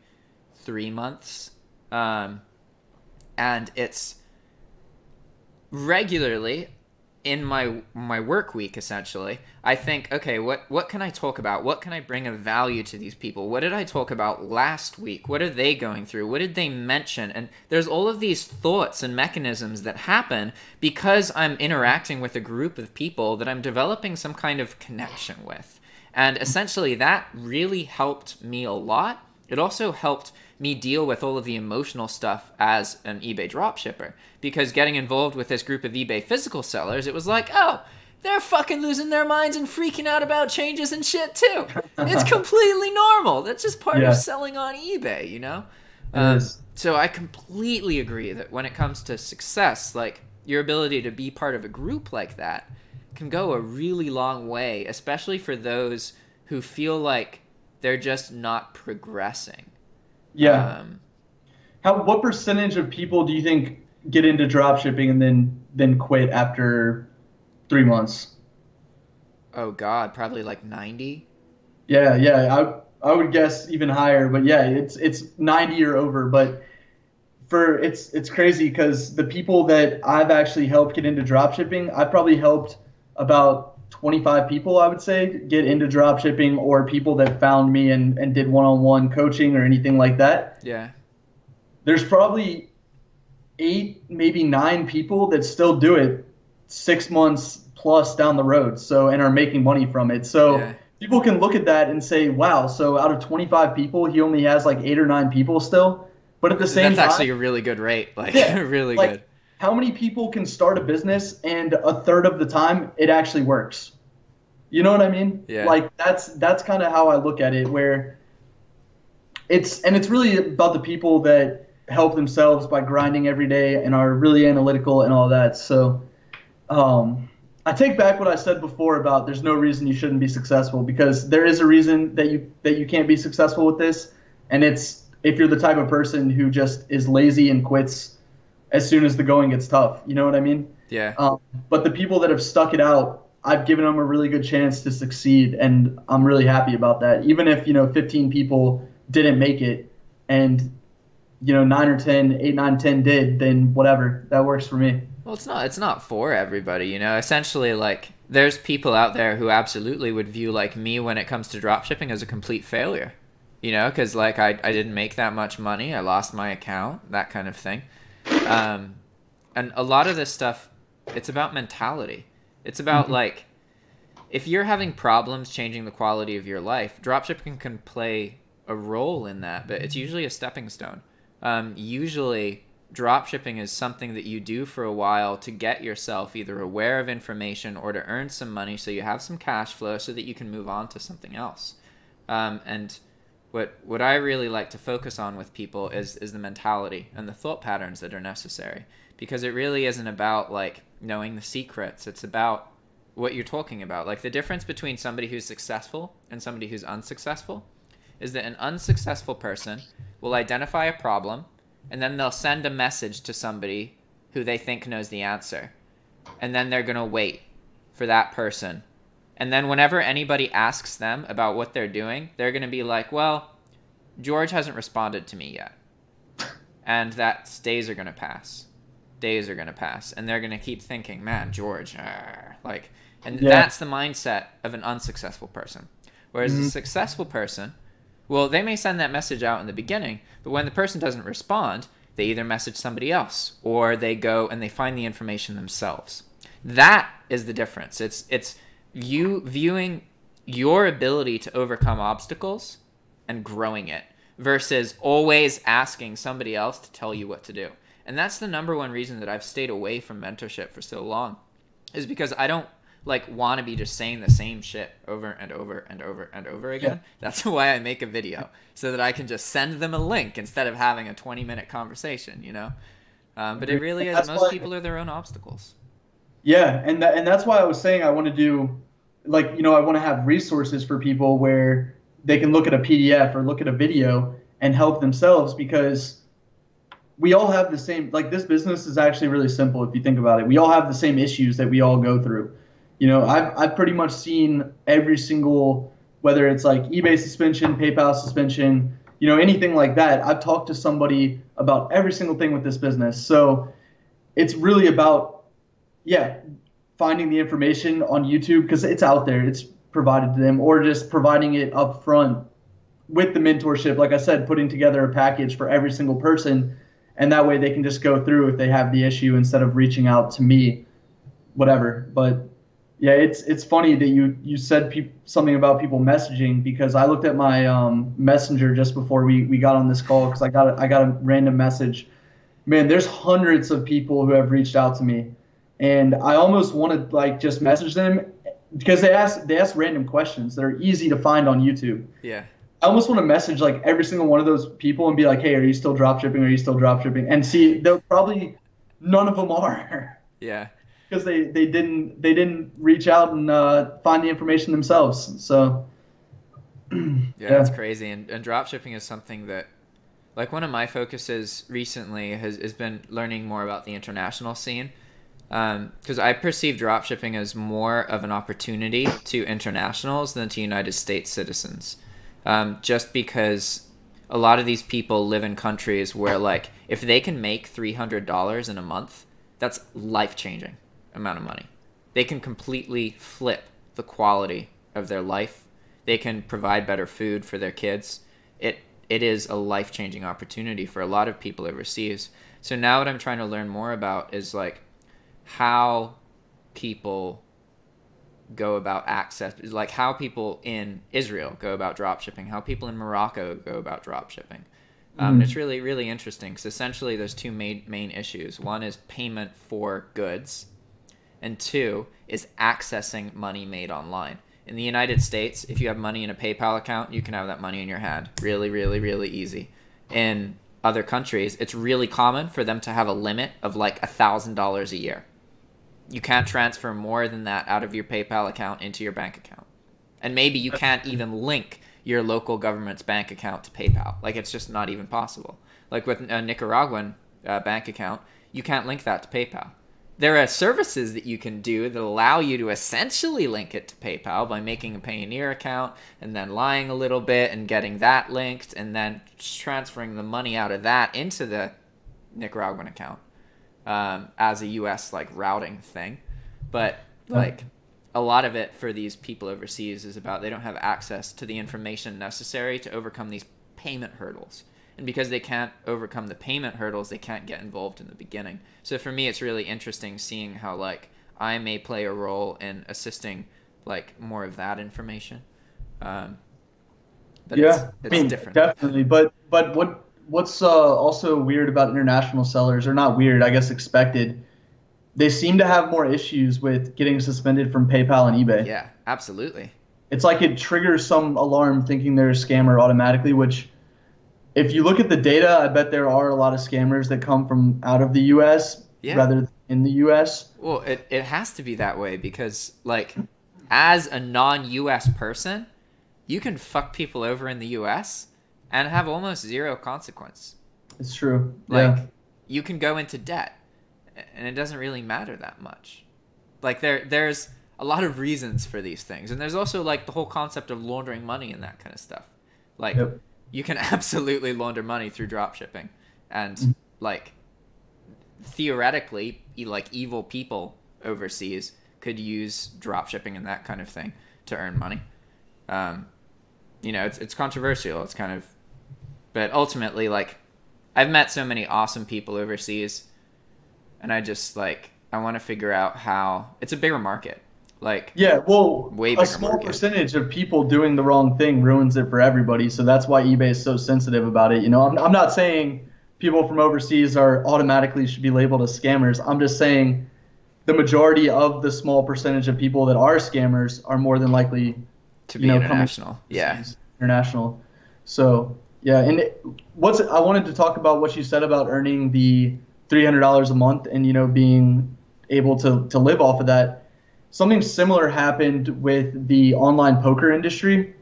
3 months. And it's regularly in my work week, essentially, I think, okay, what can I talk about? What can I bring of value to these people? What did I talk about last week? What are they going through? What did they mention? And there's all of these thoughts and mechanisms that happen because I'm interacting with a group of people that I'm developing some kind of connection with. And essentially that really helped me a lot. It also helped me deal with all of the emotional stuff as an eBay dropshipper, because getting involved with this group of eBay physical sellers, it was like, oh, they're fucking losing their minds and freaking out about changes and shit too. It's completely normal. That's just part of selling on eBay, you know? So I completely agree that when it comes to success, like your ability to be part of a group like that can go a really long way, especially for those who feel like they're just not progressing.
Yeah. What percentage of people do you think get into dropshipping and then quit after 3 months?
Oh God, probably like 90.
Yeah. I would guess even higher, but yeah, it's 90 or over. But it's crazy because the people that I've actually helped get into dropshipping, I've probably helped about 25 people, I would say, get into dropshipping, or people that found me and did one-on-one coaching or anything like that.
Yeah.
There's probably 8, maybe 9 people that still do it 6 months plus down the road, and are making money from it. So people can look at that and say, wow, so out of 25 people, he only has like 8 or 9 people still. But at the same time,
that's actually a really good rate. Really good.
How many people can start a business and a third of the time it actually works? You know what I mean?
Yeah.
Like that's kind of how I look at it, where it's really about the people that help themselves by grinding every day and are really analytical and all that. So I take back what I said before about there's no reason you shouldn't be successful, because there is a reason that you can't be successful with this, and it's if you're the type of person who just is lazy and quits as soon as the going gets tough. You know what I mean?
Yeah.
But the people that have stuck it out, I've given them a really good chance to succeed, and I'm really happy about that. Even if 15 people didn't make it, and 9 or 10, 8, 9, 10 did, then whatever, that works for me.
Well, it's not for everybody, Essentially, like, there's people out there who absolutely would view like me when it comes to dropshipping as a complete failure, because like I didn't make that much money, I lost my account, that kind of thing. And a lot of this stuff, it's about mentality. It's about like, if you're having problems changing the quality of your life, dropshipping can play a role in that, but it's usually a stepping stone. Usually dropshipping is something that you do for a while to get yourself either aware of information or to earn some money so you have some cash flow so that you can move on to something else. And what I really like to focus on with people is the mentality and the thought patterns that are necessary, because it really isn't about like knowing the secrets. It's about what you're talking about. Like the difference between somebody who's successful and somebody who's unsuccessful is that an unsuccessful person will identify a problem and then they'll send a message to somebody who they think knows the answer. And then they're going to wait for that person. And then whenever anybody asks them about what they're doing, they're going to be like, well, George hasn't responded to me yet. And that days are going to pass. Days are going to pass. And they're going to keep thinking, man, George, that's the mindset of an unsuccessful person. Whereas a successful person, well, they may send that message out in the beginning, but when the person doesn't respond, they either message somebody else or they go and they find the information themselves. That is the difference. It's you viewing your ability to overcome obstacles and growing it versus always asking somebody else to tell you what to do. And that's the number one reason that I've stayed away from mentorship for so long, is because I don't want to be just saying the same shit over and over and over and over again. Yeah. That's why I make a video, so that I can just send them a link instead of having a 20-minute conversation, But it really is, most people are their own obstacles.
Yeah, and that's why I was saying I want to do, I want to have resources for people where they can look at a PDF or look at a video and help themselves, because we all have the same, this business is actually really simple if you think about it. We all have the same issues that we all go through. You know, I've pretty much seen every single, whether it's like eBay suspension, PayPal suspension, you know, anything like that. I've talked to somebody about every single thing with this business. So it's really about, yeah, finding the information on YouTube because it's out there, it's provided to them, or just providing it up front with the mentorship. Like I said, putting together a package for every single person, and that way they can just go through if they have the issue instead of reaching out to me, whatever. But yeah, it's funny that you said something about people messaging, because I looked at my messenger just before we got on this call, because I got a random message. Man, there's hundreds of people who have reached out to me, and I almost want to like just message them because they ask random questions that are easy to find on YouTube.
Yeah.
I almost want to message like every single one of those people and be like, hey, are you still dropshipping? Are you still dropshipping? And see, they'll probably none of them are.
Yeah.
Because they didn't reach out and find the information themselves. So
yeah, that's crazy. And dropshipping is something that, like, one of my focuses recently has been learning more about the international scene. Because I perceive dropshipping as more of an opportunity to internationals than to United States citizens. Just because a lot of these people live in countries where, like, if they can make $300 in a month, that's life-changing amount of money. They can completely flip the quality of their life. They can provide better food for their kids. It is a life-changing opportunity for a lot of people overseas. So now what I'm trying to learn more about is, like, how people go about access, like how people in Israel go about dropshipping, how people in Morocco go about dropshipping. It's really, really interesting because essentially there's two main issues. One is payment for goods, and two is accessing money made online. In the United States, if you have money in a PayPal account, you can have that money in your hand. Really, really, really easy. In other countries, it's really common for them to have a limit of like $1,000 a year. You can't transfer more than that out of your PayPal account into your bank account. And maybe you can't even link your local government's bank account to PayPal. Like, it's just not even possible. Like with a Nicaraguan bank account, you can't link that to PayPal. There are services that you can do that allow you to essentially link it to PayPal by making a Payoneer account and then lying a little bit and getting that linked and then transferring the money out of that into the Nicaraguan account as a US like routing thing. But like a lot of it for these people overseas is about they don't have access to the information necessary to overcome these payment hurdles. And because they can't overcome the payment hurdles, they can't get involved in the beginning. So for me, it's really interesting seeing how, like, I may play a role in assisting, like, more of that information. But
yeah,
it's different.
Definitely. But what's also weird about international sellers, or not weird, I guess expected, they seem to have more issues with getting suspended from PayPal and eBay.
Yeah, absolutely.
It's like it triggers some alarm thinking they're a scammer automatically, which... if you look at the data, I bet there are a lot of scammers that come from out of the U.S. rather than in the U.S.
Well, it has to be that way because, like, as a non-U.S. person, you can fuck people over in the U.S. and have almost zero consequence.
It's true.
Like, you can go into debt, and it doesn't really matter that much. Like, there's a lot of reasons for these things. And there's also, like, the whole concept of laundering money and that kind of stuff. Like...
Yep.
You can absolutely launder money through dropshipping, and like theoretically, like evil people overseas could use dropshipping and that kind of thing to earn money. You know, it's controversial. It's kind of, but ultimately, like, I've met so many awesome people overseas, and I just like I want to figure out how it's a bigger market. Like,
yeah, well,
a
small percentage of people doing the wrong thing ruins it for everybody. So that's why eBay is so sensitive about it. You know, I'm not saying people from overseas are automatically should be labeled as scammers. I'm just saying the majority of the small percentage of people that are scammers are more than likely
to be international. Yeah,
international. So yeah, and I wanted to talk about what you said about earning the $300 a month and, you know, being able to live off of that. Something similar happened with the online poker industry,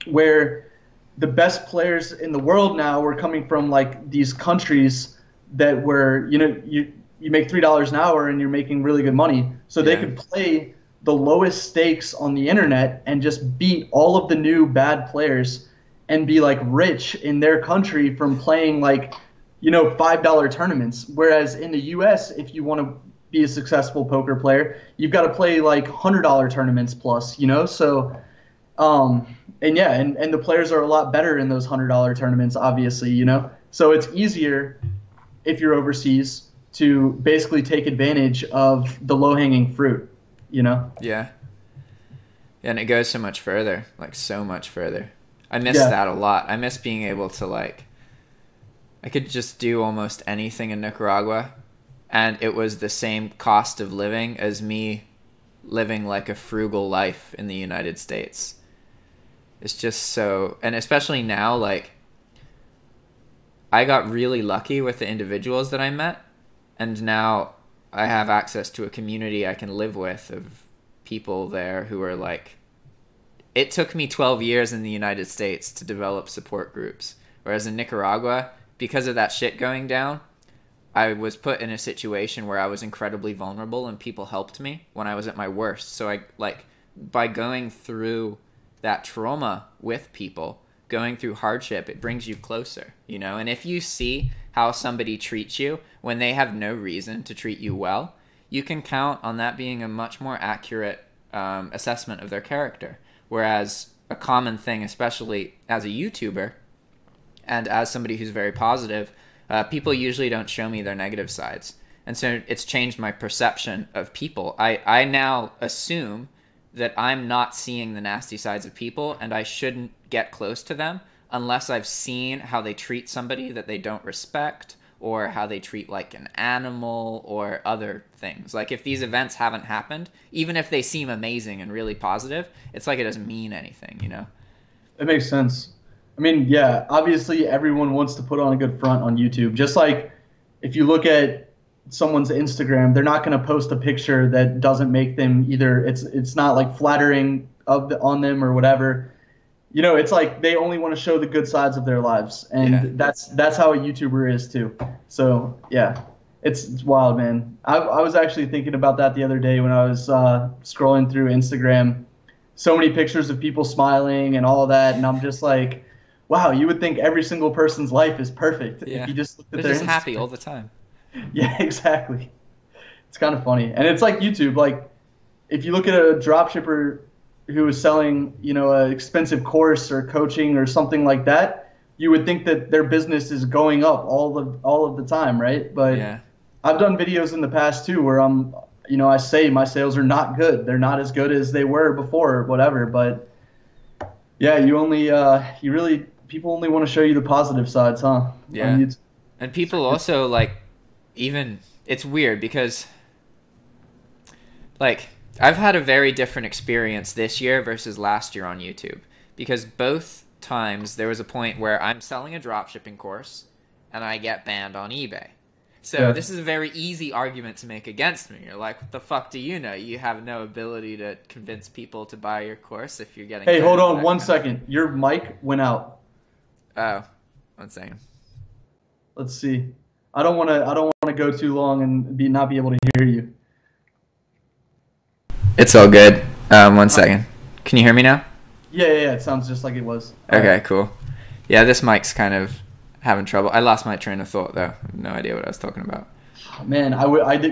where the best players in the world now were coming from like these countries that were, you know, you make $3 an hour and you're making really good money. So they could play the lowest stakes on the internet and just beat all of the new bad players and be like rich in their country from playing like, you know, $5 tournaments. Whereas in the US, if you want to be a successful poker player, you've got to play like $100 tournaments plus, you know? So, and yeah, and the players are a lot better in those $100 tournaments, obviously, you know? So it's easier if you're overseas to basically take advantage of the low-hanging fruit, you know?
Yeah. And it goes so much further, like so much further. I miss that a lot. I miss being able to like, I could just do almost anything in Nicaragua, and it was the same cost of living as me living like a frugal life in the United States. It's just so, and especially now, like, I got really lucky with the individuals that I met, and now I have access to a community I can live with of people there who are like, it took me 12 years in the United States to develop support groups, whereas in Nicaragua, because of that shit going down, I was put in a situation where I was incredibly vulnerable and people helped me when I was at my worst. So I, like, by going through that trauma with people, going through hardship, it brings you closer, you know? And if you see how somebody treats you when they have no reason to treat you well, you can count on that being a much more accurate assessment of their character. Whereas a common thing, especially as a YouTuber and as somebody who's very positive, people usually don't show me their negative sides. And so it's changed my perception of people. I now assume that I'm not seeing the nasty sides of people, and I shouldn't get close to them unless I've seen how they treat somebody that they don't respect, or how they treat like an animal, or other things. Like if these events haven't happened, even if they seem amazing and really positive, it's like it doesn't mean anything, you know?
It makes sense. I mean, yeah, obviously everyone wants to put on a good front on YouTube. Just like if you look at someone's Instagram, they're not going to post a picture that doesn't make them either. It's not like flattering on them or whatever. You know, it's like they only want to show the good sides of their lives, and that's how a YouTuber is too. So yeah, it's wild, man. I was actually thinking about that the other day when I was scrolling through Instagram. So many pictures of people smiling and all of that, and I'm just like, wow, you would think every single person's life is perfect if you just looked at
They're
their
just happy all the time.
Yeah, exactly. It's kind of funny. And it's like YouTube. Like, if you look at a dropshipper who is selling, you know, an expensive course or coaching or something like that, you would think that their business is going up all of the time, right? But I've done videos in the past too where I say my sales are not good. They're not as good as they were before or whatever. But yeah, people only want to show you the positive sides, huh?
Yeah. And people also like, even it's weird because like I've had a very different experience this year versus last year on YouTube, because both times there was a point where I'm selling a dropshipping course and I get banned on eBay. So this is a very easy argument to make against me. You're like, what the fuck do you know? You have no ability to convince people to buy your course if you're getting.
Hey, hold on 1 second. Your mic went out.
Oh, 1 second.
Let's see. I don't want to go too long and not be able to hear you.
It's all good. 1 second. Can you hear me now?
Yeah. It sounds just like it was.
Okay, cool. Yeah, this mic's kind of having trouble. I lost my train of thought though. I have no idea what I was talking about.
Oh, man,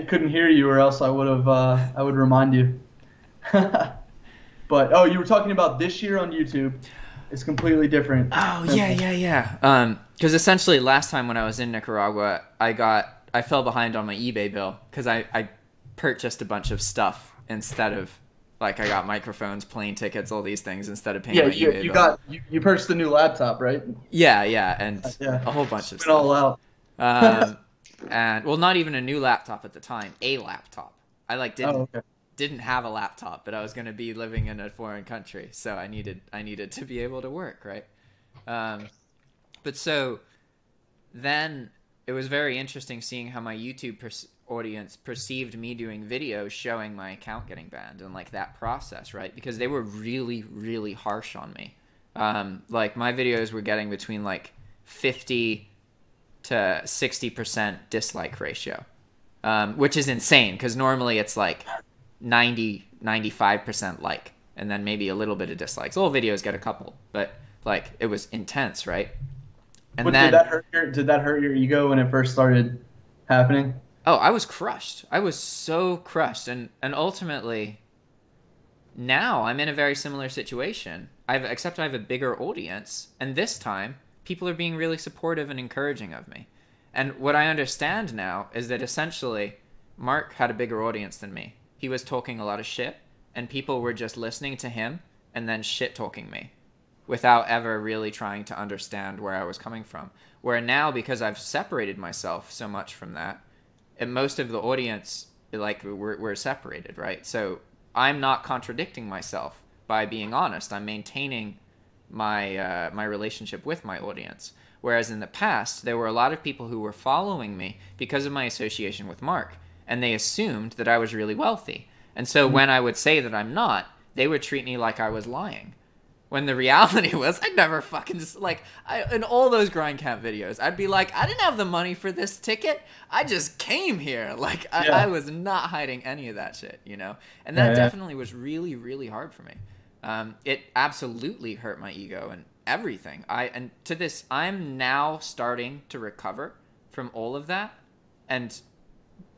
couldn't hear you, or else I would remind you. But you were talking about this year on YouTube. It's completely different.
Oh, yeah. Because essentially last time when I was in Nicaragua, I fell behind on my eBay bill because I purchased a bunch of stuff instead of, like, I got microphones, plane tickets, all these things instead of paying my eBay bill.
You purchased a new laptop, right?
Yeah, and a whole bunch of stuff.
All out.
And well, not even a new laptop at the time, a laptop. I didn't have a laptop, but I was going to be living in a foreign country, so I needed to be able to work, right? But so then it was very interesting seeing how my YouTube audience perceived me doing videos showing my account getting banned and like that process, right? Because they were really, really harsh on me. Like my videos were getting between like 50 to 60% dislike ratio, which is insane because normally it's like 95% like, and then maybe a little bit of dislikes. All videos get a couple, but like it was intense, right? And then
did that hurt your ego when it first started happening?
oh, I was crushed. I was so crushed, and ultimately now I'm in a very similar situation. Except I have a bigger audience, and this time people are being really supportive and encouraging of me. And what I understand now is that essentially Mark had a bigger audience than me. He was talking a lot of shit, and people were just listening to him and then shit talking me without ever really trying to understand where I was coming from. Where now, because I've separated myself so much from that, and most of the audience, like, we're separated, right? So I'm not contradicting myself by being honest. I'm maintaining my my relationship with my audience. Whereas in the past, there were a lot of people who were following me because of my association with Mark, and they assumed that I was really wealthy. And so when I would say that I'm not, they would treat me like I was lying. When the reality was, I'd never fucking, like, in all those grind camp videos, I'd be like, I didn't have the money for this ticket. I just came here. Like, I was not hiding any of that shit, you know? And that definitely was really, really hard for me. It absolutely hurt my ego and everything. And to this, I'm now starting to recover from all of that. And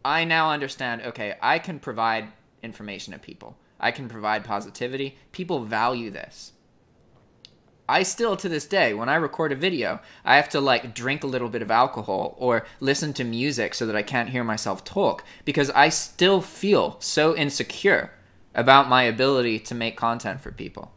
I now understand, okay, I can provide information to people. I can provide positivity. People value this. I still, to this day, when I record a video, I have to like drink a little bit of alcohol or listen to music so that I can't hear myself talk, because I still feel so insecure about my ability to make content for people,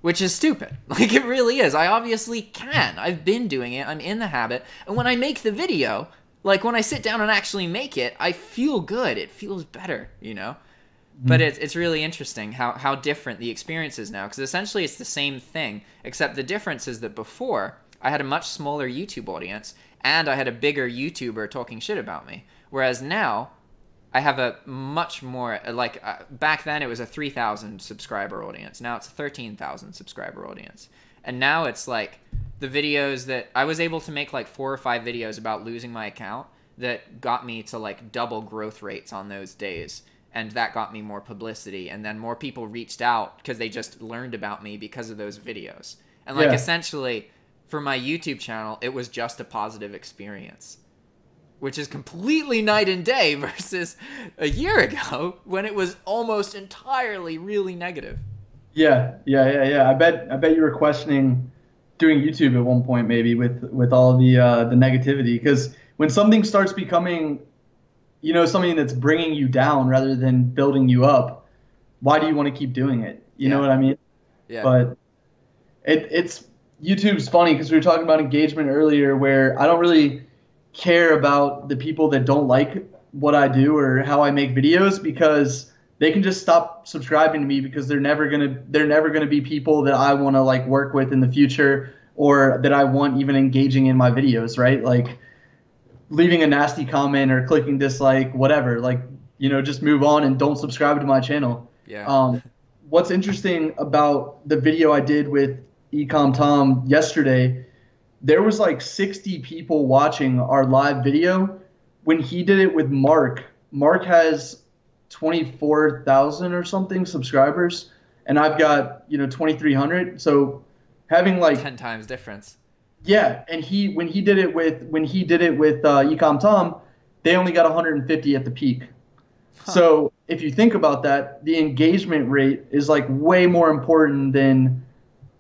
which is stupid. Like, it really is. I obviously can. I've been doing it. I'm in the habit. And when I make the video, like when I sit down and actually make it, I feel good. It feels better, you know? But it's really interesting how different the experience is now, because essentially it's the same thing, except the difference is that before I had a much smaller YouTube audience and I had a bigger YouTuber talking shit about me, whereas now I have a much more, like, back then it was a 3,000 subscriber audience. Now it's a 13,000 subscriber audience. And now it's like the videos that I was able to make, like 4 or 5 videos about losing my account that got me to like double growth rates on those days. And that got me more publicity, and then more people reached out because they just learned about me because of those videos. And like essentially for my YouTube channel, it was just a positive experience, which is completely night and day versus a year ago when it was almost entirely really negative.
Yeah. I bet you were questioning doing YouTube at one point, maybe with all the negativity, because when something starts becoming, you know, something that's bringing you down rather than building you up, why do you want to keep doing it? You know what I mean? Yeah. But it's YouTube's funny because we were talking about engagement earlier, where I don't really care about the people that don't like what I do or how I make videos, because they can just stop subscribing to me, because they're never gonna be people that I want to like work with in the future, or that I want even engaging in my videos, right? Like, leaving a nasty comment or clicking dislike, whatever, like, you know, just move on and don't subscribe to my channel.
Yeah.
What's interesting about the video I did with Ecom Tom yesterday, there was like 60 people watching our live video. When he did it with Mark has 24,000 or something subscribers, and I've got, you know, 2,300. So having like
10 times difference.
Yeah, and when he did it with Ecom Tom, they only got 150 at the peak. Huh. So if you think about that, the engagement rate is like way more important than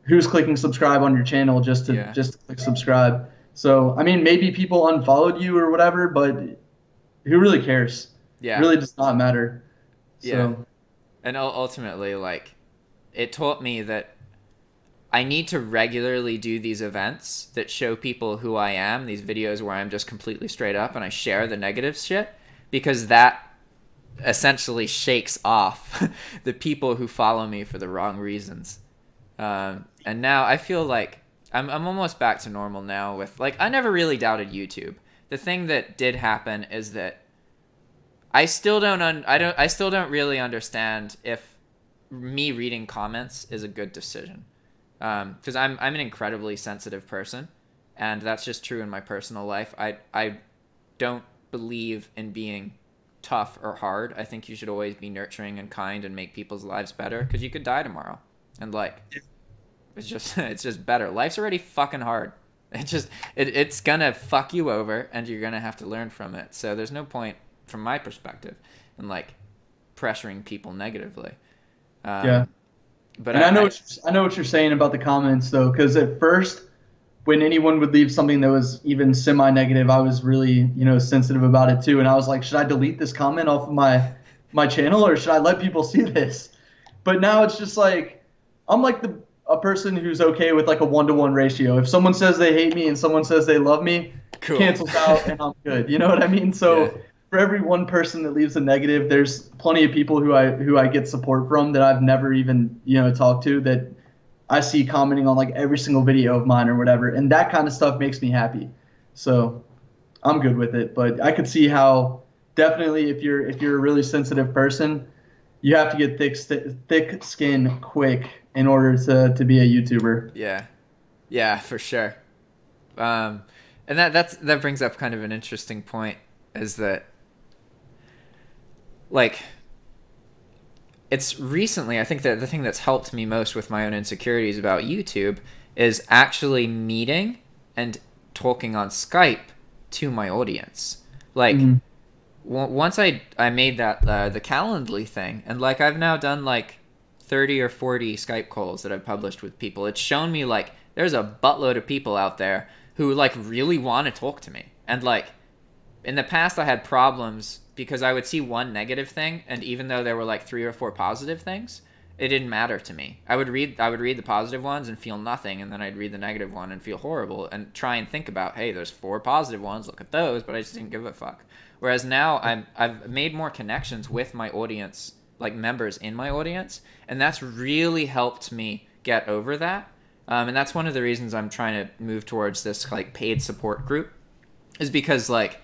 who's clicking subscribe on your channel just to click subscribe. So I mean, maybe people unfollowed you or whatever, but who really cares? Yeah, it really does not matter.
Yeah, and ultimately, like, it taught me that I need to regularly do these events that show people who I am, these videos where I'm just completely straight up and I share the negative shit, because that essentially shakes off the people who follow me for the wrong reasons. And now I feel like I'm almost back to normal now with, like, I never really doubted YouTube. The thing that did happen is that I still don't really understand if me reading comments is a good decision. Because I'm an incredibly sensitive person, and that's just true in my personal life. I don't believe in being tough or hard. I think you should always be nurturing and kind and make people's lives better, because you could die tomorrow. And like, it's just better. Life's already fucking hard. It's gonna fuck you over, and you're gonna have to learn from it. So there's no point, from my perspective, in like pressuring people negatively.
Yeah.
But
and I know what you're saying about the comments though, because at first, when anyone would leave something that was even semi-negative, I was really, sensitive about it too. And I was like, should I delete this comment off of my channel, or should I let people see this? But now it's just like, I'm like a person who's okay with like a 1-to-1 ratio. If someone says they hate me and someone says they love me,
cool.
Cancels out and I'm good. You know what I mean? So yeah. For every one person that leaves a negative, there's plenty of people who I get support from that I've never even, talked to, that I see commenting on like every single video of mine or whatever. And that kind of stuff makes me happy. So I'm good with it. But I could see how definitely if you're a really sensitive person, you have to get thick skin quick in order to be a YouTuber.
Yeah, for sure. And that brings up kind of an interesting point, is that like, it's recently, I think that the thing that's helped me most with my own insecurities about YouTube is actually meeting and talking on Skype to my audience. Like, once I made that the Calendly thing, and like I've now done like 30 or 40 Skype calls that I've published with people. It's shown me like there's a buttload of people out there who like really want to talk to me. And like in the past I had problems because I would see one negative thing, and even though there were like 3 or 4 positive things, it didn't matter to me. I would read the positive ones and feel nothing, and then I'd read the negative one and feel horrible and try and think about, hey, there's 4 positive ones, look at those, but I just didn't give a fuck. Whereas now I've made more connections with my audience, like members in my audience, and that's really helped me get over that. And that's one of the reasons I'm trying to move towards this like paid support group, is because like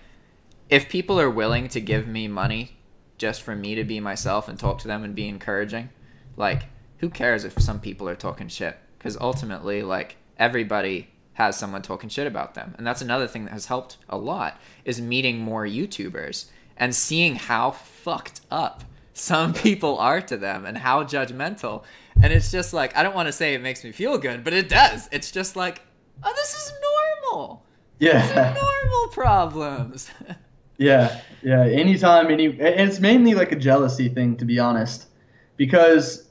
if people are willing to give me money just for me to be myself and talk to them and be encouraging, like who cares if some people are talking shit? Because ultimately, like, everybody has someone talking shit about them. And that's another thing that has helped a lot, is meeting more YouTubers and seeing how fucked up some people are to them and how judgmental. And it's just like, I don't want to say it makes me feel good, but it does. It's just like, oh, this is normal.
Yeah.
These are normal problems.
Yeah. Anytime, and it's mainly like a jealousy thing, to be honest, because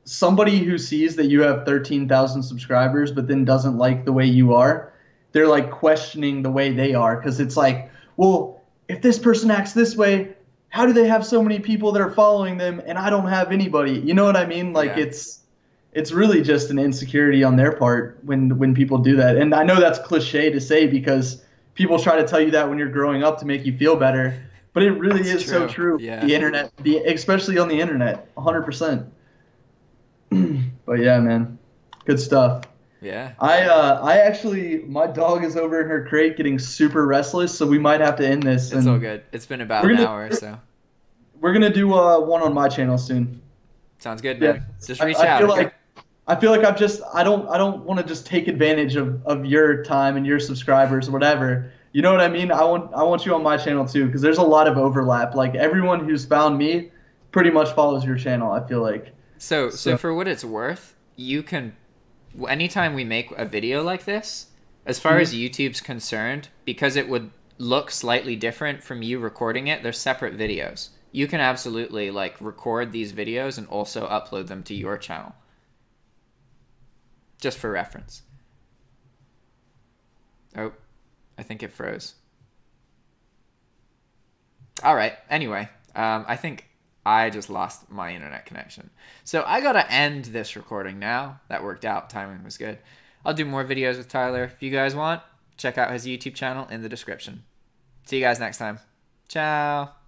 somebody who sees that you have 13,000 subscribers but then doesn't like the way you are, they're like questioning the way they are, because it's like, well, if this person acts this way, how do they have so many people that are following them and I don't have anybody? You know what I mean? Like, yeah. It's really just an insecurity on their part when people do that. And I know that's cliche to say because people try to tell you that when you're growing up to make you feel better, but it really is so true. Yeah. The internet, especially on the internet, 100%. But yeah, man, good stuff.
Yeah.
I actually, my dog is over in her crate getting super restless, so we might have to end this.
It's all good. It's been about an hour or so.
We're gonna do one on my channel soon.
Sounds good, man. Yeah. Just reach out.
I feel like I don't want to just take advantage of your time and your subscribers or whatever. You know what I mean? I want you on my channel too, because there's a lot of overlap. Like, everyone who's found me pretty much follows your channel, I feel like.
So for what it's worth, you can, anytime we make a video like this, as far as YouTube's concerned, because it would look slightly different from you recording it, they're separate videos. You can absolutely like record these videos and also upload them to your channel. Just for reference. Oh, I think it froze. All right. Anyway, I think I just lost my internet connection. So I got to end this recording now. That worked out. Timing was good. I'll do more videos with Tyler. If you guys want, check out his YouTube channel in the description. See you guys next time. Ciao.